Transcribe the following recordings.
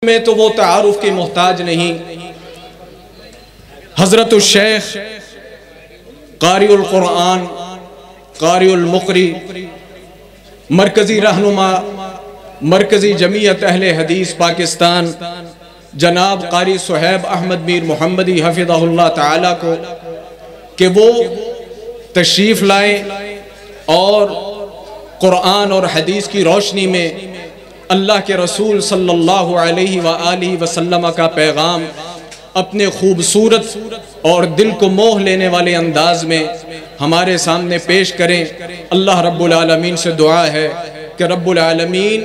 میں تو وہ تعارف کی محتاج نہیں۔ حضرت الشیخ قاری القرآن، قاری المقری، مرکزی رہنما مرکزی جمعیت اہل حدیث پاکستان جناب قاری صہیب احمد میر محمدی حفظہ اللہ تعالیٰ کو کہ وہ تشریف لائیں اور قرآن اور حدیث کی روشنی میں اللہ کے رسول صلی اللہ علیہ وآلہ وسلم کا پیغام اپنے خوبصورت اور دل کو موہ لینے والے انداز میں ہمارے سامنے پیش کریں۔ اللہ رب العالمین سے دعا ہے کہ رب العالمین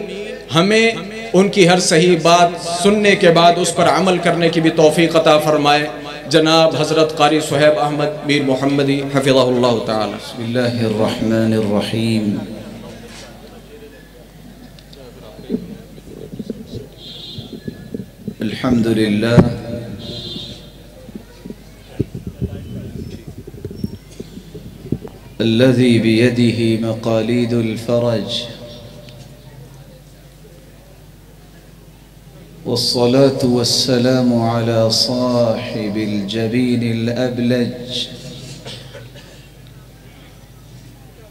ہمیں ان کی ہر صحیح بات سننے کے بعد اس پر عمل کرنے کی بھی توفیق عطا فرمائے۔ جناب حضرت قاری صہیب احمد میر محمدی حفظہ اللہ تعالی۔ بسم اللہ الرحمن الرحیم۔ الحمد للہ الذي بيده مقاليد الفرج، والصلاة والسلام على صاحب الجبين الأبلج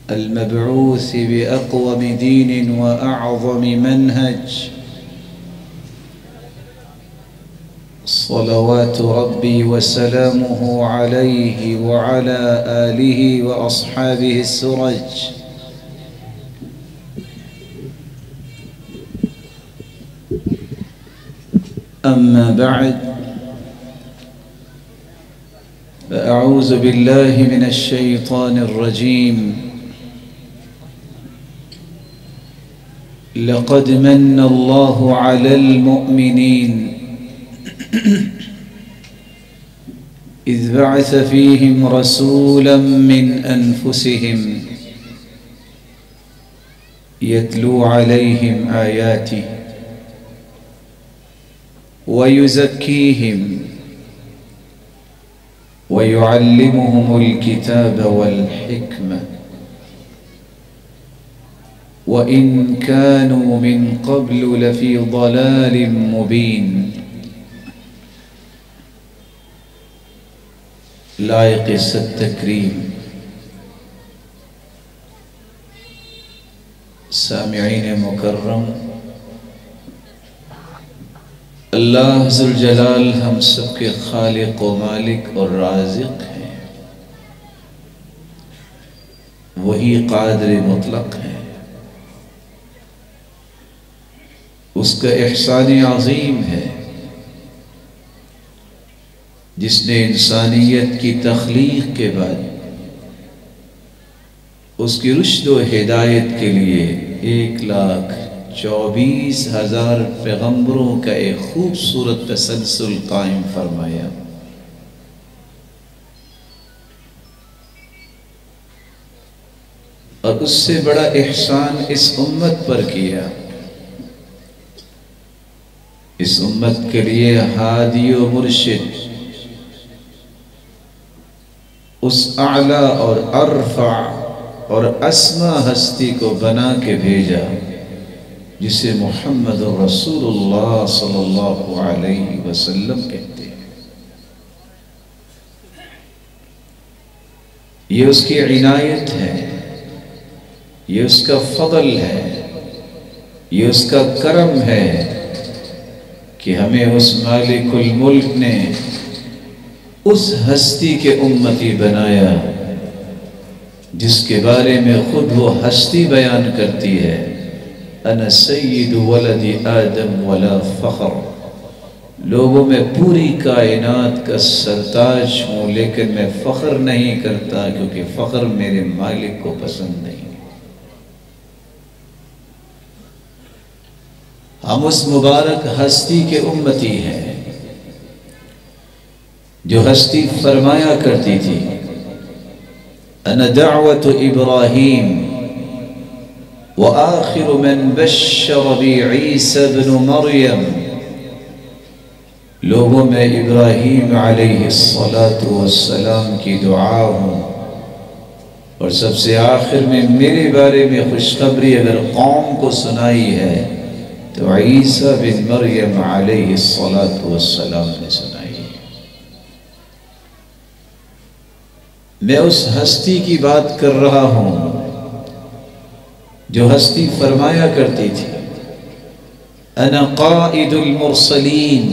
المبعوث بأقوم دين وأعظم منهج، صلوات ربي وسلامه عليه وعلى آله وأصحابه السرج. أما بعد، فأعوذ بالله من الشيطان الرجيم. لقد من الله على المؤمنين إذ بعث فيهم رسولا من أنفسهم يتلو عليهم آياته ويزكيهم ويعلمهم الكتاب والحكمة وإن كانوا من قبل لفي ضلال مبين. لائق عزت تکریم سامعین مکرم، اللہ ذوالجلال ہم سب کے خالق و مالک اور رازق ہیں، وہی قادر مطلق ہے۔ اس کا احسان عظیم ہے جس نے انسانیت کی تخلیق کے بعد اس کی رشد و ہدایت کے لیے 1,24,000 پیغمبروں کا ایک خوبصورت تسلسل قائم فرمایا۔ اور اس سے بڑا احسان اس امت پر کیا۔ اس امت کے لیے ہادی و مرشد، اس اعلیٰ اور ارفع اور اسما ہستی کو بنا کے بھیجا جسے محمد رسول اللہ صلی اللہ علیہ وسلم کہتے ہیں۔ یہ اس کی عنایت ہے، یہ اس کا فضل ہے، یہ اس کا کرم ہے کہ ہمیں اس مالک الملک نے اس ہستی کے امتی بنایا جس کے بارے میں خود وہ ہستی بیان کرتی ہے، انا سید ولد آدم ولا فخر، لوگوں میں پوری کائنات کا سرتاج ہوں لیکن میں فخر نہیں کرتا کیونکہ فخر میرے مالک کو پسند نہیں۔ ہم اس مبارک ہستی کے امتی ہیں جو ہستی فرمایا کرتی تھی، انا دعوت ابراہیم وآخر من بشر بی عیسی بن مریم، لوگوں میں ابراہیم علیہ السلام کی دعا ہوں اور سب سے آخر میں میرے بارے میں خوشخبری اگر قوم کو سنائی ہے تو عیسیٰ بن مریم علیہ السلام نے سنائی۔ میں اس ہستی کی بات کر رہا ہوں جو ہستی فرمایا کرتی تھی انا قائد المرسلین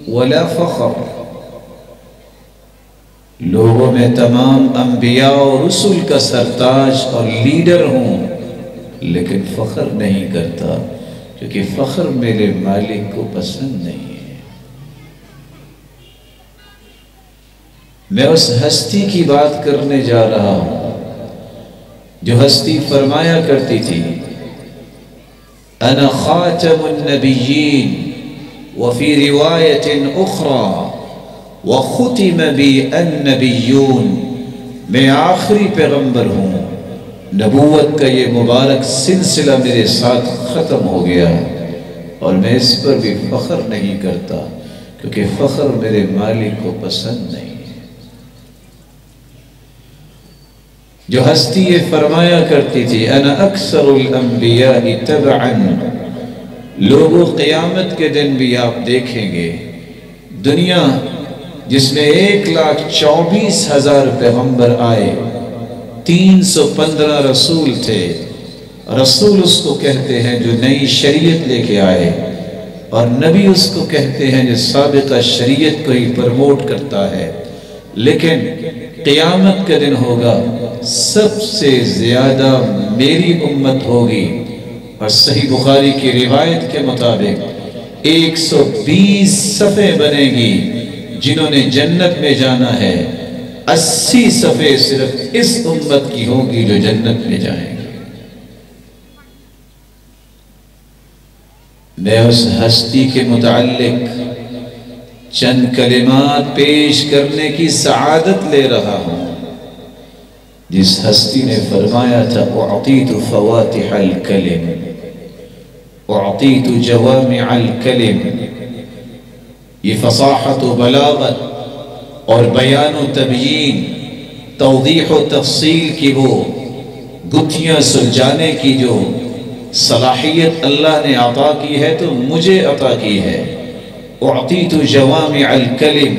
ولا فخر، لوگوں میں تمام انبیاء اور رسول کا سرتاج اور لیڈر ہوں، لیکن فخر نہیں کرتا، کیونکہ فخر میرے مالک کو پسند نہیں ہے۔ میں اس ہستی کی بات کرنے جا رہا ہوں جو ہستی فرمایا کرتی تھی انا خاتم النبیین وفی روایت اخری وختم بی النبیون، میں آخری پیغمبر ہوں، نبوت کا یہ مبارک سلسلہ میرے ساتھ ختم ہو گیا اور میں اس پر بھی فخر نہیں کرتا، کیونکہ فخر میرے مالک کو پسند نہیں ہے۔ جو ہستی یہ فرمایا کرتی تھی انا اکثر الانبیاء تبعا، لوگوں قیامت کے دن بھی آپ دیکھیں گے دنیا جس میں 1,24,000 پیغمبر آئے، 315 رسول تھے، رسول اس کو کہتے ہیں جو نئی شریعت لے کے آئے، اور نبی اس کو کہتے ہیں جو سابقہ شریعت کو ہی پروموٹ کرتا ہے، لیکن قیامت کا دن ہوگا سب سے زیادہ میری امت ہوگی، اور صحیح بخاری کی روایت کے مطابق 120 صفیں بنے گی جنہوں نے جنت میں جانا ہے، 80 صفیں صرف اس امت کی ہوگی جو جنت میں جائیں گے۔ میں اس ہستی کے متعلق چند کلمات پیش کرنے کی سعادت لے رہا ہوں جس ہستی نے فرمایا تھا اعطیت فواتح الکلم اعطیت جوامع الکلم، یہ فصاحت و بلاغت اور بیان و تبیین، توضیح و تفصیل کی وہ گتھیاں سلجھانے کی جو صلاحیت اللہ نے عطا کی ہے تو مجھے عطا کی ہے۔ اعطیت جوامع الکلم،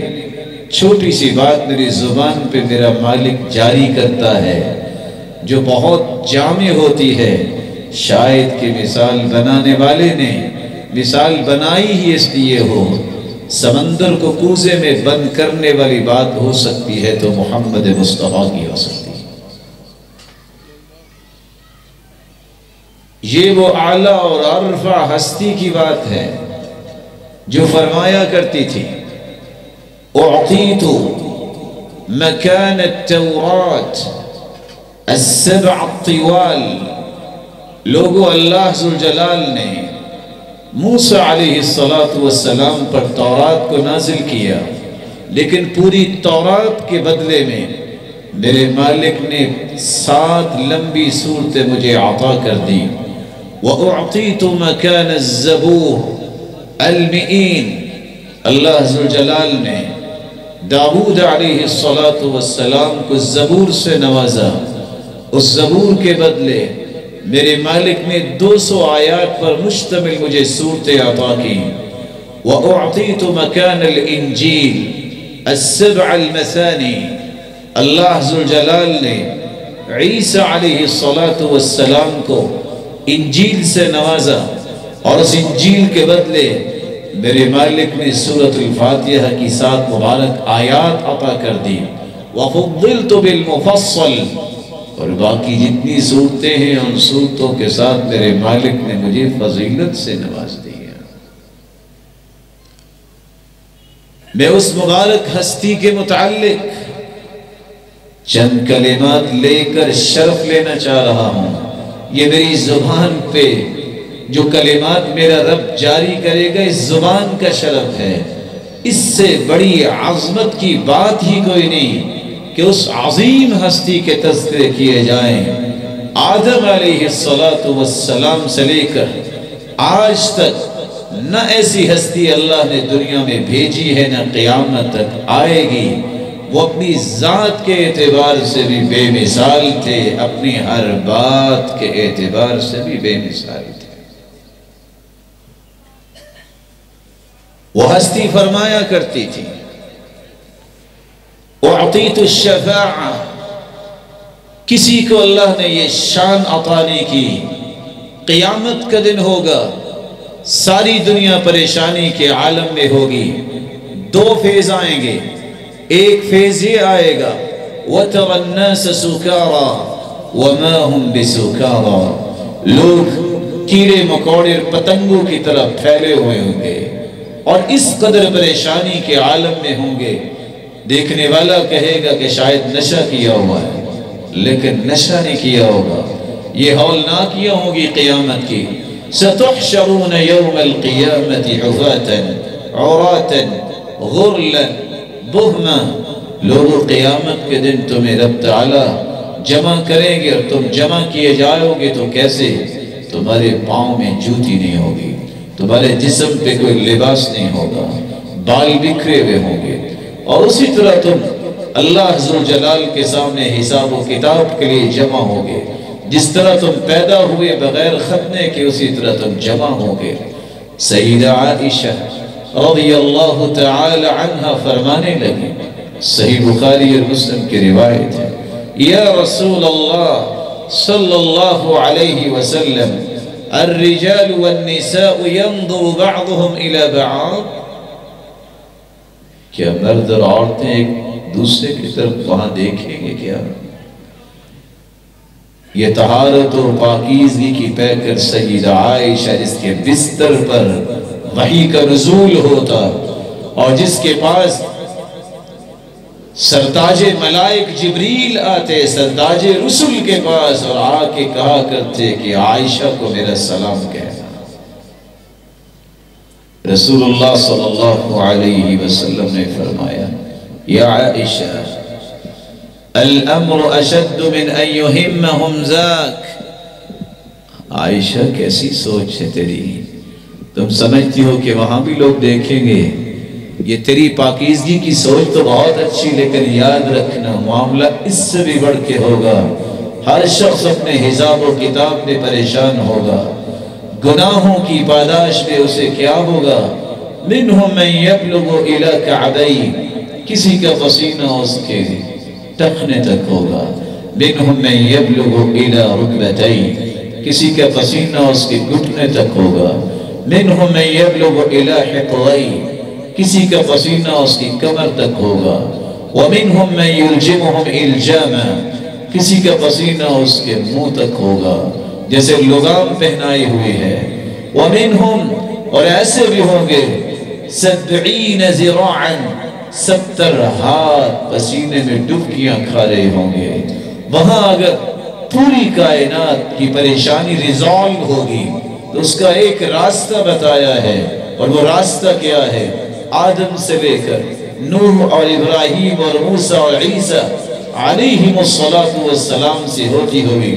چھوٹی سی بات میری زبان پہ میرا مالک جاری کرتا ہے جو بہت جامع ہوتی ہے، شاید کہ مثال بنانے والے نے مثال بنائی ہی اس لیے ہو، سمندر کو کوزے میں بند کرنے والی بات ہو سکتی ہے تو محمد مصطفیٰ کی ہو سکتی ہے۔ یہ وہ اعلیٰ اور عرفہ ہستی کی بات ہے جو فرمایا کرتی تھی اعطیت مکان التورات السبع الطوال، لوگوں اللہ ذوالجلال نے موسیٰ علیہ السلام پر تورات کو نازل کیا، لیکن پوری تورات کے بدلے میں میرے مالک نے 7 لمبی صورتیں مجھے عطا کر دی۔ وَأُعْطِيتُ مَكَانَ الزَّبُورِ المئین، اللہ ذوالجلال نے داؤد علیہ السلام کو زبور سے نوازا، اس زبور کے بدلے میرے مالک نے 200 آیات پر مشتمل مجھے صورتیں عطا کی۔ وَأُعْطِيتُ مَكَانَ الْإِنْجِيلِ السَّبْعَ الْمَثَانِي، اللہ ذوالجلال نے عیسیٰ علیہ السلام کو انجیل سے نوازا، اور اس انجیل کے بدلے میرے مالک نے سورۃ الفاتحہ کی 7 مبارک آیات عطا کر دی۔ وَفُضِّلْتُ بِالْمُفَصَّلِ، اور باقی جتنی صورتیں ہیں ان صورتوں کے ساتھ میرے مالک نے مجھے فضیلت سے نواز دیا۔ میں اس مبارک ہستی کے متعلق چند کلمات لے کر شرف لینا چاہ رہا ہوں۔ یہ میری زبان پہ جو کلمات میرا رب جاری کرے گا اس زبان کا شرف ہے، اس سے بڑی عظمت کی بات ہی کوئی نہیں کہ اس عظیم ہستی کے تذکرے کیے جائیں۔ آدم علیہ السلام سے لے کر آج تک نہ ایسی ہستی اللہ نے دنیا میں بھیجی ہے نہ قیامت تک آئے گی، وہ اپنی ذات کے اعتبار سے بھی بے مثال تھے، اپنی ہر بات کے اعتبار سے بھی بے مثال تھے۔ وہ ہستی فرمایا کرتی تھی اعطیت الشفاعہ، کسی کو اللہ نے یہ شان عطا نہیں کی، قیامت کا دن ہوگا، ساری دنیا پریشانی کے عالم میں ہوگی، دو فیض آئیں گے، ایک فیض یہ آئے گا وَتَرَى النَّاسَ سُكَارَى وَمَا هُمْ بِسُكَارَى، لوگ کیڑے مکوڑے پتنگوں کی طرف پھیلے ہوئے ہوں گے اور اس قدر پریشانی کے عالم میں ہوں گے، دیکھنے والا کہے گا کہ شاید نشہ کیا ہوا ہے، لیکن نشہ نہیں کیا ہوگا، یہ ہولناکیاں ہوگی قیامت کی۔ سَتُحْشَرُونَ يَوْمَ الْقِيَامَةِ حُفَاةً عُرَاةً غُرْلًا بُهْمًا، لوگوں قیامت کے دن تمہیں رب تعالیٰ جمع کریں گے اور تم جمع کیے جاؤ گے تو کیسے؟ تمہارے پاؤں میں جوتی نہیں ہوگی، تمہارے جسم پہ کوئی لباس نہیں ہوگا، بال بکھرے ہوئے ہوں گے، اور اسی طرح تم اللہ ذو جلال کے سامنے حساب و کتاب کے لیے جمع ہوگے، جس طرح تم پیدا ہوئے بغیر ختنے کے اسی طرح تم جمع ہوگے۔ سیدہ عائشہ رضی اللہ تعالی عنہ فرمانے لگی، صحیح بخاری اور مسلم کی روایت ہے، یا رسول اللہ صلی اللہ علیہ وسلم الرجال والنساء ينظر بعضهم الى بعض، کیا مرد اور عورتیں ایک دوسرے کی طرف وہاں دیکھیں گے کیا؟ یہ طہارت و پاکیزگی کی پیکر سیدہ عائشہ جس کے بستر پر وحی کا نزول ہوتا اور جس کے پاس سرتاج ملائک جبریل آتے، سرتاج رسول کے پاس، اور آ کے کہا کرتے کہ عائشہ کو میرا سلام کہنا۔ رسول اللہ صلی اللہ علیہ وسلم نے فرمایا، یا عائشہ الامر اشد من ان یہمہم ذاک، عائشہ کیسی سوچ ہے تیری، تم سمجھتی ہو کہ وہاں بھی لوگ دیکھیں گے؟ یہ تیری پاکیزگی کی سوچ تو بہت اچھی، لیکن یاد رکھنا معاملہ اس سے بھی بڑھ کے ہوگا، ہر شخص اپنے حساب و کتاب میں پریشان ہوگا، گناہوں کی پاداش میں اسے کیا ہوگا؟ منہم من یبلغ الی کعبی، کسی کا پسینہ اس کے ٹخنے تک ہوگا، منہم من یبلغ الی رکبتی، کسی کا پسینہ اس کے گھٹنے تک ہوگا، منہم من یبلغ الی حقوی، کسی کا پسینہ اس کی کمر تک ہوگا، ومنہم من یلجمہم الجاما، کسی کا پسینہ اس کے منہ تک ہوگا جیسے لگام پہنائی ہوئی ہے، ومنہم، اور ایسے بھی ہوں گے 70 ذراعا، 70 ہاتھ پسینے میں ڈبکیاں کھا رہے ہوں گے۔ وہاں اگر پوری کائنات کی پریشانی ریزالو ہوگی تو اس کا ایک راستہ بتایا ہے، اور وہ راستہ کیا ہے؟ آدم سے لے کر نوح اور ابراہیم اور موسیٰ اور عیسیٰ علیہم السلام سے ہوتی ہوئی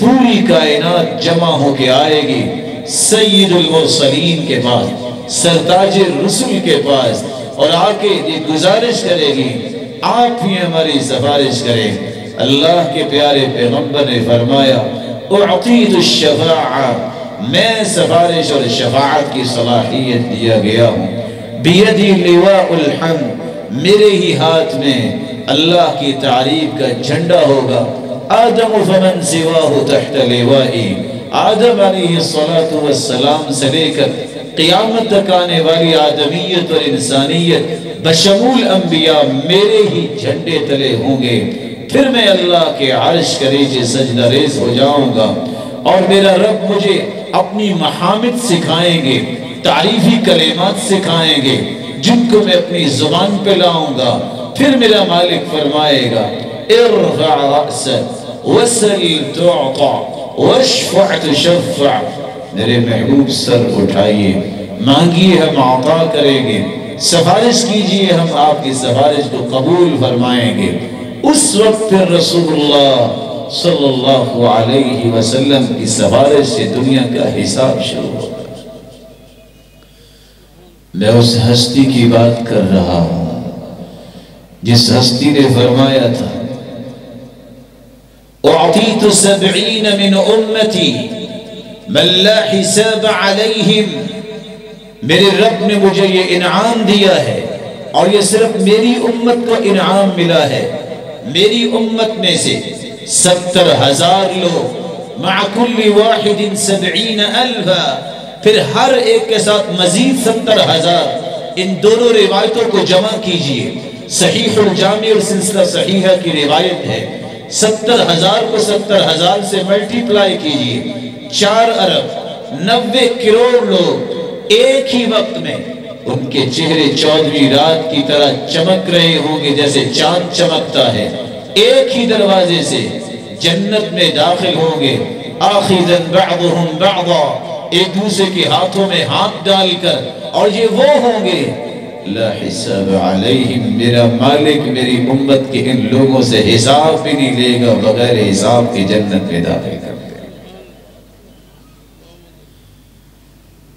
پوری کائنات جمع ہو کے آئے گی سید المرسلین کے پاس، سرتاج رسول کے پاس، اور آ کے یہ گزارش کرے گی آپ ہی ہماری سفارش کریں۔ اللہ کے پیارے پیغمبر نے فرمایا اعطیت الشفاعہ، میں سفارش اور شفاعت کی صلاحیت دیا گیا ہوں، بیدی لواء الحمد، میرے ہی ہاتھ میں اللہ کی تعریف کا جھنڈا ہوگا، آدم فمن سواہ تحت لوائی، آدم علیہ السلام سے لے کر قیامت تک آنے والی آدمیت اور انسانیت بشمول انبیاء میرے ہی جھنڈے تلے ہوں گے، پھر میں اللہ کے عرش کے نیچے سجدہ ریز ہو جاؤں گا، اور میرا رب مجھے اپنی محامد سکھائیں گے، تعریفی کلمات سکھائیں گے جن کو میں اپنی زبان پہ لاؤں گا، پھر میرا مالک فرمائے گا ارفع رأسک وسل تعطى واشفع تشفع، میرے محبوب سر اٹھائیے، مانگیے ہم عطا کریں گے، سفارش کیجئے ہم آپ کی سفارش کو قبول فرمائیں گے۔ اس وقت پھر رسول اللہ صلی اللہ علیہ وسلم کی سفارش سے دنیا کا حساب شروع ہوگا۔ میں اس ہستی کی بات کر رہا ہوں جس ہستی نے فرمایا تھا اعطیت 70 من امتی من لا حساب علیہم، میرے رب نے مجھے یہ انعام دیا ہے، اور یہ صرف میری امت کو انعام ملا ہے۔ میری امت میں سے 70,000 لوگ، مع کل واحد 70,000، پھر ہر ایک کے ساتھ مزید 70,000۔ ان دونوں روایتوں کو جمع کیجئے، صحیح الجامع اور سلسلہ صحیحہ کی روایت ہے۔ 70,000 کو 70,000 سے ملٹیپلائی کیجئے، 4 ارب 90 کروڑ لوگ ایک ہی وقت میں، ان کے چہرے 14ویں رات کی طرح چمک رہے ہوں گے جیسے چاند چمکتا ہے۔ ایک ہی دروازے سے جنت میں داخل ہوں گے، آخذاً بعضهم بعضا، ایک دوسرے کے ہاتھوں میں ہاتھ ڈال کر، اور یہ وہ ہوں گے لا حساب علیہم، میرا مالک میری امت کے ان لوگوں سے حساب بھی نہیں لے گا، بغیر حساب کی جنت میں داخل کر دے۔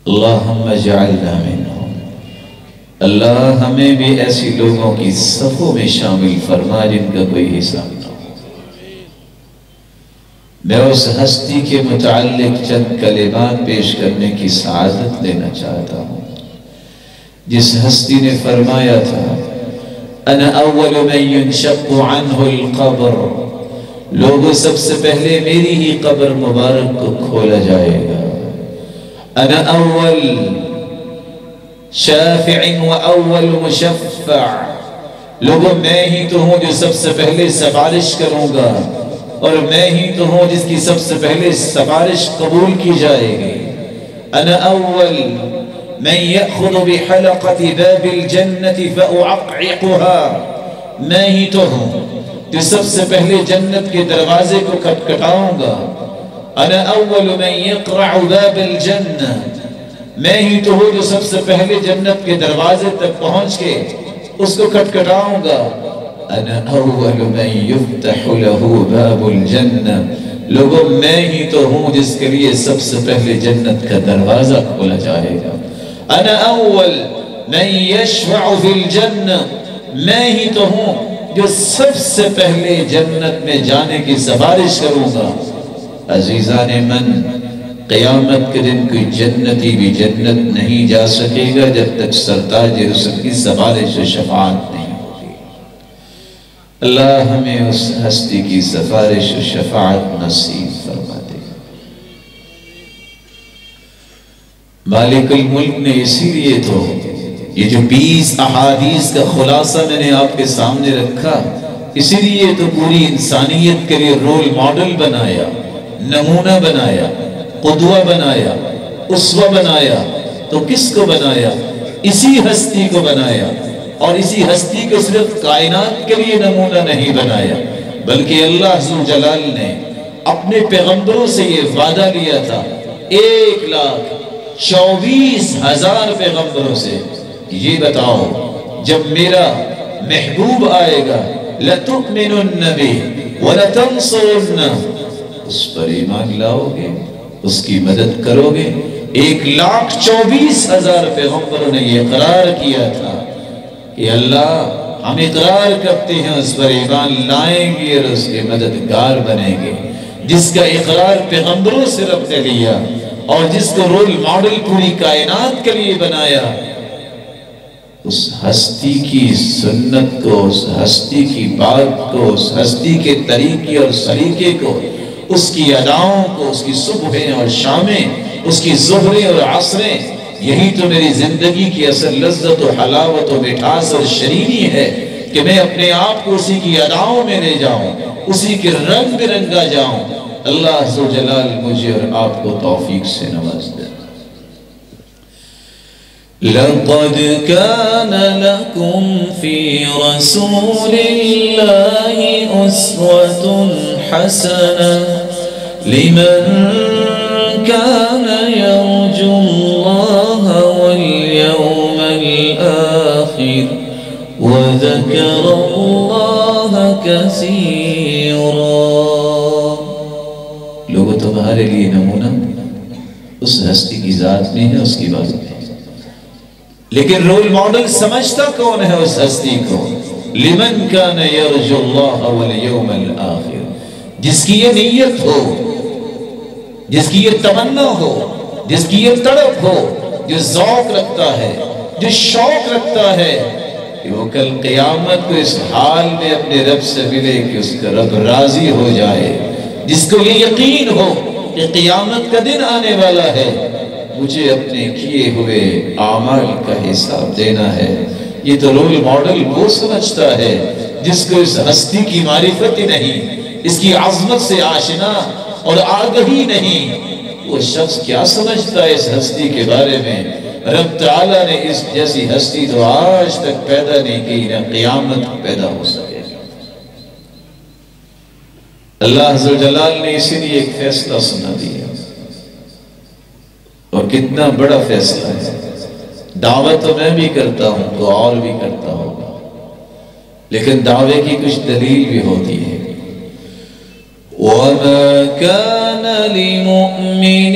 اللہم اجعلنا منہم، اللہ ہمیں بھی ایسی لوگوں کی صفوں میں شامل فرما جن کا کوئی حساب نہ ہو۔ میں اس ہستی کے متعلق چند کلمات پیش کرنے کی سعادت لینا چاہتا ہوں، جس ہستی نے فرمایا تھا انا اول من ينشق عنه القبر، لوگوں سب سے پہلے میری ہی قبر مبارک کو کھولا جائے گا۔ انا اول شافع و اول مشفع، لوگوں میں ہی تو ہوں جو سب سے پہلے سفارش کروں گا، اور میں ہی تو ہوں جس کی سب سے پہلے سفارش قبول کی جائے گی۔ انا اول من يأخذ بحلقة باب الجنة فأعقعقها، میں ہی تو ہوں جو سب سے پہلے جنت کے دروازے کو کھٹکھٹاؤں گا۔ انا اول من يقرع باب الجنة، میں ہی تو ہوں جو سب سے پہلے جنت کے دروازے تک پہنچ کے اس کو کھٹکھٹاؤں گا۔ انا اول من يفتح له باب الجنة، لوگوں میں ہی تو ہوں جس کے لیے سب سے پہلے جنت کا دروازہ کھولا جائے گا۔ انا اول من يشفع في الجنة، میں ہی تو ہوں جو سب سے پہلے جنت میں جانے کی سفارش کروں گا۔ عزیزان من، قیامت کے دن کوئی جنتی بھی جنت نہیں جا سکے گا جب تک سرتاج رسل کی سفارش و شفاعت نہیں ہوگی۔ اللہ ہمیں اس ہستی کی سفارش و شفاعت نصیب فرما دے۔ مالک الملک نے اسی لیے تو یہ جو 20 احادیث کا خلاصہ میں نے آپ کے سامنے رکھا، اسی لیے تو پوری انسانیت کے لیے رول ماڈل بنایا، نمونہ بنایا، قدوہ بنایا، اسوہ بنایا۔ تو کس کو بنایا؟ اسی ہستی کو بنایا، اور اسی ہستی کو صرف کائنات کے لیے نمونہ نہیں بنایا، بلکہ اللہ ذوالجلال نے اپنے پیغمبروں سے یہ وعدہ لیا تھا 1,24,000 پیغمبروں سے، یہ بتاؤ جب میرا محبوب آئے گا لَتُؤْمِنُنَّ بِهِ وَلَتَنْصُرُنَّ، اس پر ایمان لاؤ گے، اس کی مدد کرو گے۔ 1,24,000 پیغمبروں نے یہ اقرار کیا تھا کہ اللہ ہم اقرار کرتے ہیں اس پر ایمان لائیں گے اور اس کے مددگار بنیں گے۔ جس کا اقرار پیغمبروں سے رب نے لیا اور جس کو رول ماڈل پوری کائنات کے لیے بنایا، اس ہستی کی سنت کو، اس ہستی کی بات کو، اس ہستی کے طریقے اور سلیقے کو، اس کی اداؤں کو، اس کی صبحیں اور شامیں، اس کی ظہریں اور عصریں، یہی تو میری زندگی کی اصل لذت و حلاوت و مٹھاس اور شیرینی ہے کہ میں اپنے آپ کو اسی کی اداؤں میں لے جاؤں، اسی کے رنگ برنگا جاؤں۔ اللہ ذوالجلال مجھے اور آپ کو توفیق سے نواز دے۔ لقد كان لكم في رسول الله أسوة حسنة لمن كان يرجو الله واليوم الآخر وذكر الله كثيرا۔ لوگوں تمہارے لیے نمونہ اس ہستی کی ذات میں ہے، اس کی بات میں، لیکن رول ماڈل سمجھتا کون ہے اس ہستی کو؟ لمن کان یرجو اللہ والیوم الآخر، جس کی یہ نیت ہو، جس کی یہ تمنا ہو، جس کی یہ تڑپ ہو جو ذوق رکھتا ہے، جو شوق رکھتا ہے کہ وہ کل قیامت کو اس حال میں اپنے رب سے ملے کہ اس کا رب راضی ہو جائے، جس کو یہ یقین ہو کہ قیامت کا دن آنے والا ہے، مجھے اپنے کیے ہوئے اعمال کا حساب دینا ہے۔ یہ تو رول ماڈل وہ سمجھتا ہے جس کو اس ہستی کی معرفت ہی نہیں، اس کی عظمت سے آشنا اور آگہی نہیں۔ وہ شخص کیا سمجھتا ہے اس ہستی کے بارے میں؟ رب تعالیٰ نے اس جیسی ہستی تو آج تک پیدا نہیں کی، نہ قیامت پیدا ہو سکے گا۔ اللہ عز و جلال نے اسی لیے ایک فیصلہ سنا دیا، اور کتنا بڑا فیصلہ ہے۔ دعوت تو میں بھی کرتا ہوں تو اور بھی کرتا ہوگا، لیکن دعوے کی کچھ دلیل بھی ہوتی ہے۔ وَمَا كَانَ لِمُؤْمِنٍ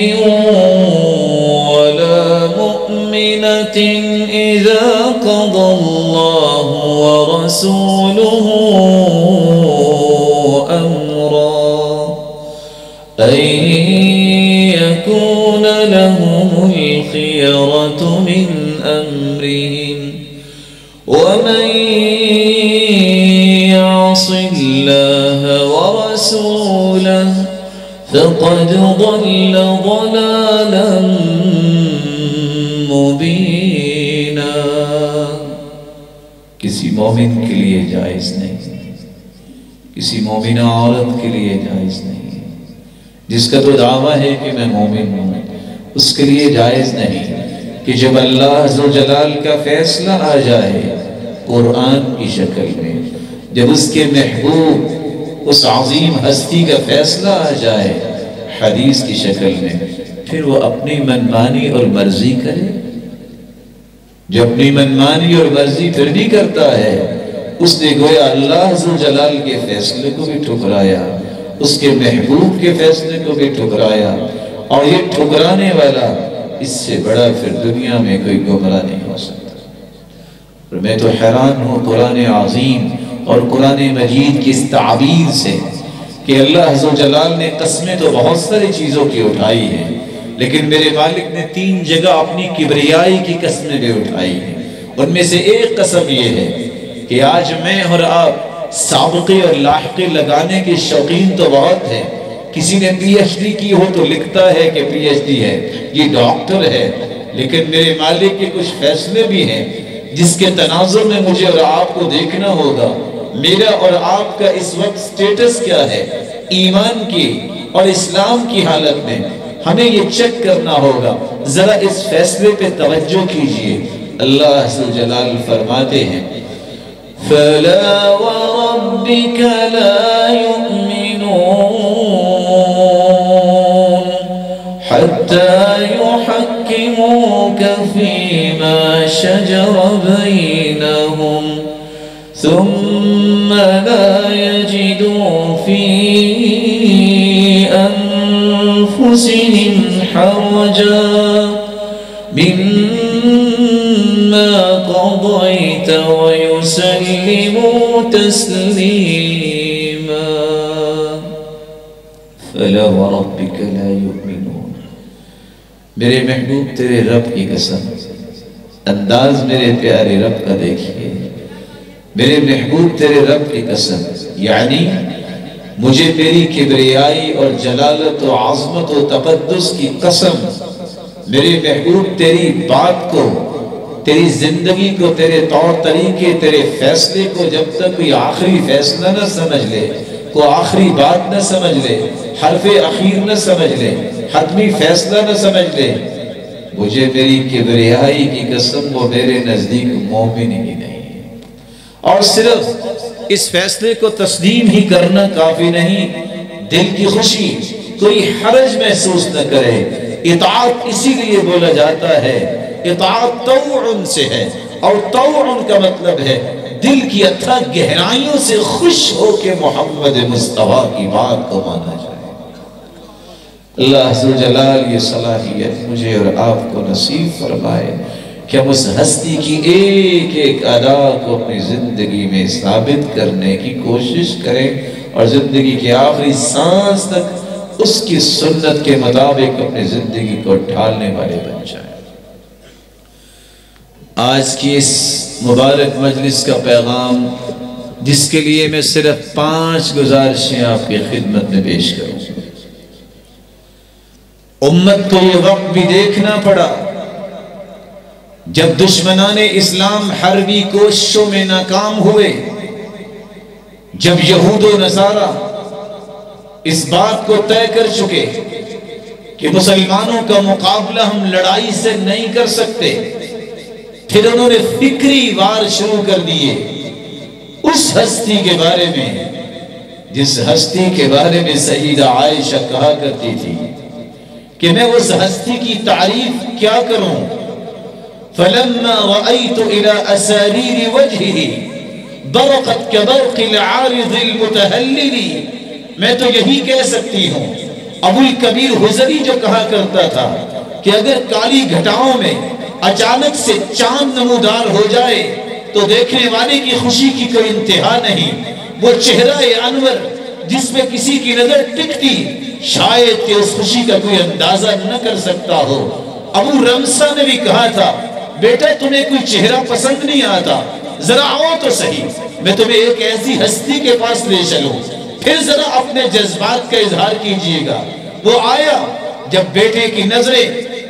وَلَا مُؤْمِنَةٍ إِذَا قَضَى اللَّهُ وَرَسُولُهُ أَمْرًا أَن يَكُونَ لَهُمُ الْخِيَرَةُ مِنْ أَمْرِهِمْ وَمَن يَعْصِ اللَّهَ وَرَسُولَهُ فَقَدْ ضَلَّ ضَلَالًا مُبِينًا۔ کسی مومن کے لیے جائز نہیں، کسی مومنہ عورت کے لیے جائز نہیں، جس کا تو دعویٰ ہے کہ میں مومن ہوں، اس کے لیے جائز نہیں کہ جب اللہ عز و جلال کا فیصلہ آ جائے قرآن کی شکل میں، جب اس کے محبوب اس عظیم ہستی کا فیصلہ آ جائے حدیث کی شکل میں، پھر وہ اپنی منمانی اور مرضی کرے؟ جو اپنی منمانی اور مرضی پھر بھی کرتا ہے، اس نے گویا اللہ عز و جلال کے فیصلے کو بھی ٹھکرایا، اس کے محبوب کے فیصلے کو بھی ٹھکرایا، اور یہ ٹھکرانے والا اس سے بڑا پھر دنیا میں کوئی گمراہ نہیں ہو سکتا۔ اور میں تو حیران ہوں قرآن عظیم اور قرآن مجید کی اس تعبیر سے کہ اللہ عز و جلال نے قسمیں تو بہت ساری چیزوں کی اٹھائی ہیں، لیکن میرے مالک نے 3 جگہ اپنی کبریائی کی قسمیں بھی اٹھائی ہیں۔ ان میں سے ایک قسم یہ ہے کہ آج میں اور آپ سابقے اور لاحقے لگانے کے شوقین تو بہت ہیں، کسی نے پی ایچ ڈی کی ہو تو لکھتا ہے کہ پی ایچ ڈی ہے، یہ ڈاکٹر ہے، لیکن میرے مالک کے کچھ فیصلے بھی ہیں جس کے تناظر میں مجھے اور آپ کو دیکھنا ہوگا۔ میرا اور آپ کا اس وقت سٹیٹس کیا ہے ایمان کی اور اسلام کی حالت میں، ہمیں یہ چیک کرنا ہوگا۔ ذرا اس فیصلے پہ توجہ کیجئے۔ اللہ عز و جلال فرماتے ہیں فَلَا وَرَبِّكَ لَا يُؤْمِنُونَ حَتَّى يُحَكِّمُوكَ فِيمَا شَجَرَ بَيْنَهُمْ ثُمَّ لَا يَجِدُوا فِي أَنفُسِهِمْ حَرَجًا مِّمَّا قَضَيْتَ وَيُسَلِّمُوا تَسْلِيمًا۔ فَلَا وَرَبِّكَ لَا يُؤْمِنُونَ، میرے محبوب تیرے رب کی قسم، انداز میرے پیارے رب کا دیکھیے، میرے محبوب تیرے رب کی قسم، یعنی مجھے تیری کبریائی اور جلالت و عظمت و تقدس کی قسم، میرے محبوب تیری بات کو، تیری زندگی کو، تیرے طور طریقے، تیرے فیصلے کو جب تک کوئی آخری فیصلہ نہ سمجھ لے، کوئی آخری بات نہ سمجھ لے، حرف اخیر نہ سمجھ لے، حتمی فیصلہ نہ سمجھ لے، مجھے میری کبریائی کی قسم وہ میرے نزدیک مومن ہی نہیں۔ اور صرف اس فیصلے کو تسلیم ہی کرنا کافی نہیں، دل کی خوشی، کوئی حرج محسوس نہ کرے۔ اطاعت اسی لیے بولا جاتا ہے، اطاعت طوعن سے ہے، اور طوعن کا مطلب ہے دل کی اتھا گہرائیوں سے خوش ہو کے محمد مصطفیٰ کی بات کو مانا جائے۔ اللہ عز و جلال یہ صلاحیت مجھے اور آپ کو نصیب فرمائے کہ ہم اس ہستی کی ایک ایک ادا کو اپنی زندگی میں ثابت کرنے کی کوشش کریں، اور زندگی کے آخری سانس تک اس کی سنت کے مطابق اپنی زندگی کو ڈھالنے والے بن جائیں۔ آج کی اس مبارک مجلس کا پیغام، جس کے لیے میں صرف 5 گزارشیں آپ کی خدمت میں پیش کروں۔ امت کو یہ وقت بھی دیکھنا پڑا جب دشمنان اسلام حربی کوششوں میں ناکام ہوئے، جب یہود و نصارہ اس بات کو طے کر چکے کہ مسلمانوں کا مقابلہ ہم لڑائی سے نہیں کر سکتے، پھر انہوں نے فکری وار شروع کر دیے اس ہستی کے بارے میں جس ہستی کے بارے میں سیدہ عائشہ کہا کرتی تھی کہ میں اس ہستی کی تعریف کیا کروں۔ فلما رأيت إلى أسارير وجهه برقت كبرق العارض المتهلل، میں تو یہی کہہ سکتی ہوں ابو الکبیر حضری جو کہا کرتا تھا کہ اگر کالی گھٹاؤں میں اچانک سے چاند نمودار ہو جائے تو دیکھنے والے کی خوشی کی کوئی انتہا نہیں۔ وہ چہرہ انور جس میں کسی کی نظر ٹکتی، شاید کہ اس خوشی کا کوئی اندازہ نہ کر سکتا ہو۔ ابو رمسا نے بھی کہا تھا بیٹا تمہیں کوئی چہرہ پسند نہیں آتا، ذرا آؤ تو صحیح، میں تمہیں ایک ایسی ہستی کے پاس لے چلوں، پھر ذرا اپنے جذبات کا اظہار کیجئے گا۔ وہ آیا، جب بیٹے کی نظریں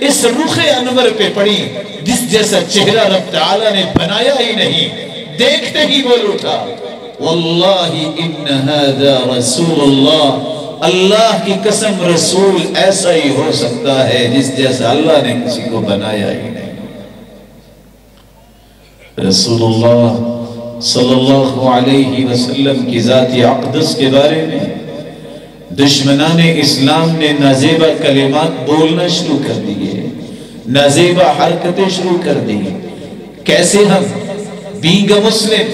اس رخ انور پہ پڑی جس جیسا چہرہ رب تعالیٰ نے بنایا ہی نہیں، دیکھتے ہی بول اٹھا واللہ ان ھذا رسول اللہ، اللہ کی قسم رسول ایسا ہی ہو سکتا ہے جس جیسا اللہ نے کسی کو بنایا ہی نہیں۔ رسول اللہ صلی اللہ علیہ وسلم کی ذات اقدس کے بارے میں دشمنان اسلام نے نازیبہ کلمات بولنا شروع کر دیے، نازیبہ حرکتیں شروع کر دی۔ کیسے ہم بینگ مسلم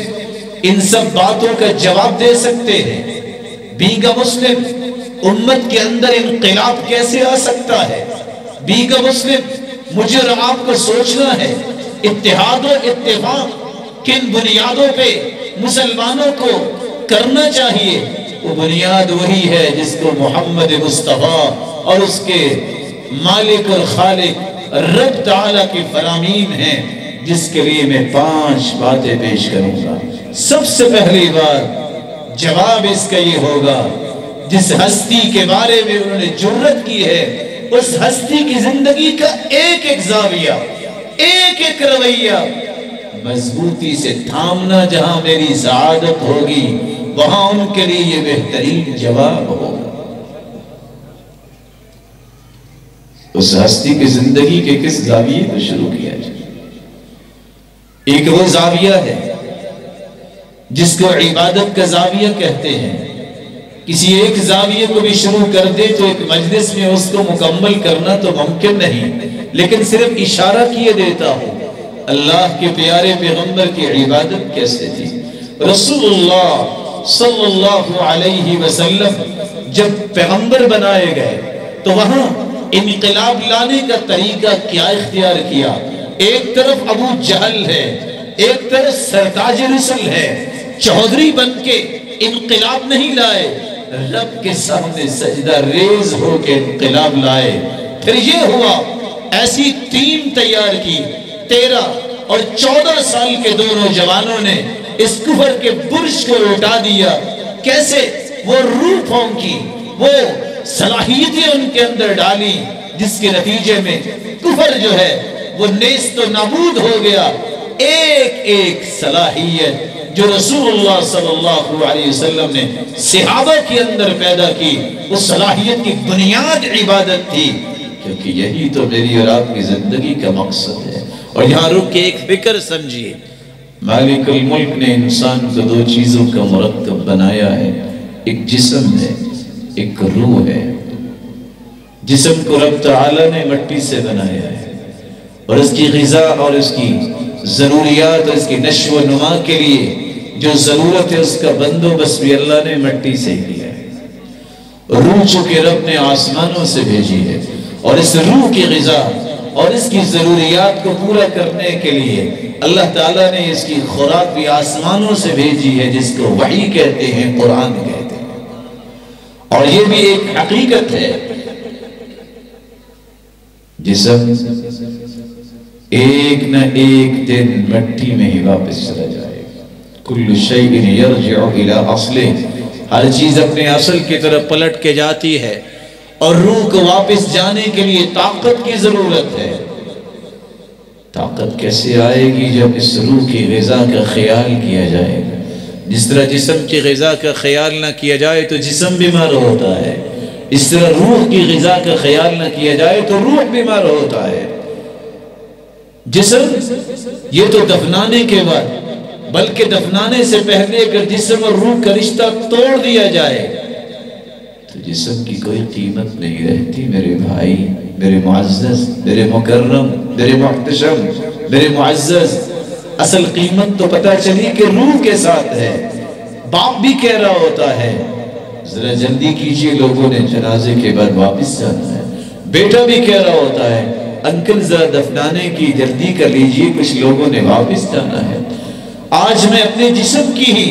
ان سب باتوں کا جواب دے سکتے ہیں؟ بینگ مسلم امت کے اندر انقلاب کیسے آ سکتا ہے؟ بینگ مسلم مجھے اور آپ کو سوچنا ہے اتحاد و اتفاق کن بنیادوں پہ مسلمانوں کو کرنا چاہیے۔ وہ بنیاد وہی ہے جس کو محمد مصطفیٰ اور اس کے مالک اور خالق رب تعالیٰ کی فرامین ہیں، جس کے لیے میں 5 باتیں پیش کروں گا۔ سب سے پہلی بات جواب اس کا یہ ہوگا، جس ہستی کے بارے میں انہوں نے جرت کی ہے اس ہستی کی زندگی کا ایک ایک زاویہ، ایک ایک رویہ مضبوطی سے تھامنا، جہاں میری سعادت ہوگی وہاں ان کے لیے یہ بہترین جواب ہوگا۔ اس ہستی کی زندگی کے کس زاویے کو شروع کیا جائے؟ ایک وہ زاویہ ہے جس کو عبادت کا زاویہ کہتے ہیں۔ کسی ایک زاویے کو بھی شروع کر دے تو ایک مجلس میں اس کو مکمل کرنا تو ممکن نہیں، لیکن صرف اشارہ کیے دیتا ہوں اللہ کے پیارے پیغمبر کی عبادت کیسے تھی۔ رسول اللہ صلی اللہ علیہ وسلم جب پیغمبر بنائے گئے تو وہاں انقلاب لانے کا طریقہ کیا اختیار کیا؟ ایک طرف ابو جہل ہے، ایک طرف سرتاج رسل ہے، چودھری بن کے انقلاب نہیں لائے، رب کے سامنے سجدہ ریز ہو کے انقلاب لائے۔ پھر یہ ہوا ایسی ٹیم تیار کی، 13 اور 14 سال کے دونوں جوانوں نے اس کفر کے برج کو لوٹا دیا۔ کیسے؟ وہ روح پھونکی، وہ صلاحیتیں ان کے اندر ڈالی، جس کے نتیجے میں کفر جو ہے وہ نیست و نابود ہو گیا۔ ایک ایک صلاحیت جو رسول اللہ صلی اللہ علیہ وسلم نے صحابہ کے اندر پیدا کی، اس صلاحیت کی بنیاد عبادت تھی، کیونکہ یہی تو میری اور آپ کی زندگی کا مقصد ہے۔ اور یہاں رک کے ایک فکر سمجھیے، مالک الملک نے انسان کو 2 چیزوں کا مرکب بنایا ہے، ایک جسم ہے، ایک روح ہے۔ جسم کو رب تعالیٰ نے مٹی سے بنایا ہے اور اس کی غذا اور اس کی ضروریات اور اس کی نشو و نما کے لیے جو ضرورت ہے اس کا بندوبست بھی اللہ نے مٹی سے کیا ہے۔ روح چونکہ رب نے آسمانوں سے بھیجی ہے اور اس روح کی غذا اور اس کی ضروریات کو پورا کرنے کے لیے اللہ تعالیٰ نے اس کی خوراک بھی آسمانوں سے بھیجی ہے، جس کو وحی کہتے ہیں، قرآن کہتے ہیں۔ اور یہ بھی ایک حقیقت ہے، جسم ایک نہ ایک دن مٹی میں ہی واپس چلا جائے گا. کل شیء یرجع الی اصلہ، ہر چیز اپنے اصل کی طرف پلٹ کے جاتی ہے، اور روح کو واپس جانے کے لیے طاقت کی ضرورت ہے. طاقت کیسے آئے گی؟ جب اس روح کی غذا کا خیال کیا جائے گا. جس طرح جسم کی غذا کا خیال نہ کیا جائے تو جسم بیمار ہوتا ہے، اس طرح روح کی غذا کا خیال نہ کیا جائے تو روح بیمار ہوتا ہے. جسم یہ تو دفنانے کے بعد، بلکہ دفنانے سے پہلے اگر جسم اور روح کا رشتہ توڑ دیا جائے تو جسم کی کوئی قیمت نہیں رہتی. میرے بھائی، میرے معزز، میرے مکرم، میرے محتشم، میرے معزز، اصل قیمت تو پتہ چلی کہ روح کے ساتھ ہے. باپ بھی کہہ رہا ہوتا ہے ذرا جلدی کیجئے، لوگوں نے جنازے کے بعد واپس جانا ہے. بیٹا بھی کہہ رہا ہوتا ہے انکل ذرا دفنانے کی جلدی کر لیجئے، کچھ لوگوں نے واپس جانا ہے. آج میں اپنے جسم کی ہی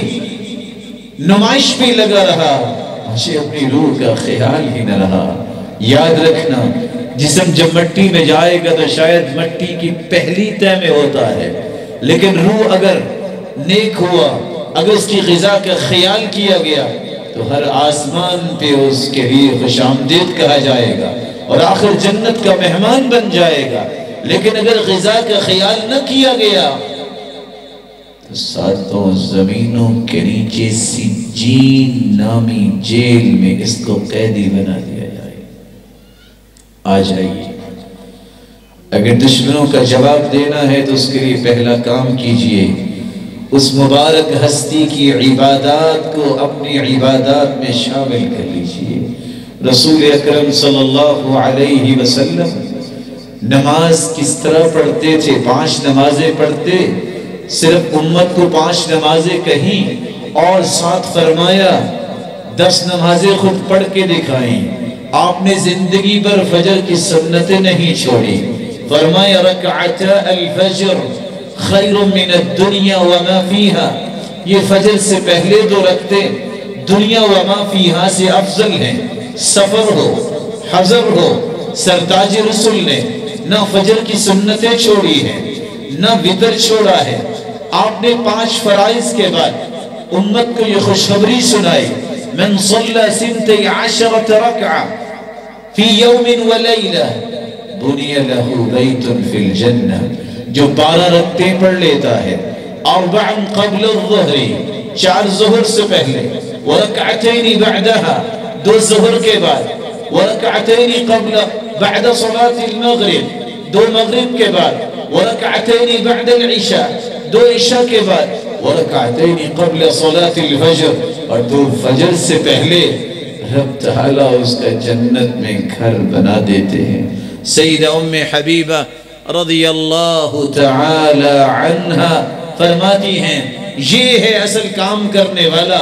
نمائش پہ لگا رہا، مجھے اپنی روح کا خیال ہی نہ رہا. یاد رکھنا، جسم جب مٹی میں جائے گا تو شاید مٹی کی پہلی تہ میں ہوتا ہے، لیکن روح اگر نیک ہوا، اگر اس کی غذا کا خیال کیا گیا تو ہر آسمان پہ اس کے لیے خوش آمدید کہا جائے گا اور آخر جنت کا مہمان بن جائے گا. لیکن اگر غذا کا خیال نہ کیا گیا تو ساتوں زمینوں کے نیچے سجین نامی جیل میں اس کو قیدی بنا دیا جائے. آ جائیے، اگر دشمنوں کا جواب دینا ہے تو اس کے لیے پہلا کام کیجئے، اس مبارک ہستی کی عبادات کو اپنی عبادات میں شامل کر لیجئے. رسول اکرم صلی اللہ علیہ وسلم نماز کس طرح پڑھتے تھے؟ 5 نمازیں پڑھتے. صرف امت کو 5 نمازیں کہیں اور ساتھ فرمایا 10 نمازیں خود پڑھ کے دکھائیں. آپ نے زندگی بھر فجر کی سنتیں نہیں چھوڑی. فرمایا رکعتا الفجر خیر من الدنیا وما فیہا، یہ فجر سے پہلے 2 رکعتیں دنیا وما فیہا سے افضل ہیں. سفر ہو، حضر ہو، سرتاج رسول نے نہ فجر کی سنتیں چھوڑی ہیں نہ وتر چھوڑا ہے. آپ نے 5 فرائض کے بعد امت کو یہ خوشخبری سنائی، من صلی 12 رکعہ فی یوم ولیلہ بنی لہ بیت فی الجنہ. جو 12 رکعتیں پڑھ لیتا ہے، 4 قبل الظہر، 4 ظہر سے پہلے، ورکعتین بعدہا، 2 ظہر کے بعد، ورکعتین قبل بعد صلاة المغرب، 2 مغرب کے بعد، ورکعتین بعد العشاء، 2 عشاء کے بعد، ورکعتین قبل صلاة الفجر، اور 2 فجر سے پہلے رب تعالیٰ اس کا جنت میں گھر بنا دیتے ہیں. سیدہ ام حبیبہ رضی اللہ تعالی عنہا فرماتی ہیں یہ ہے اصل کام کرنے والا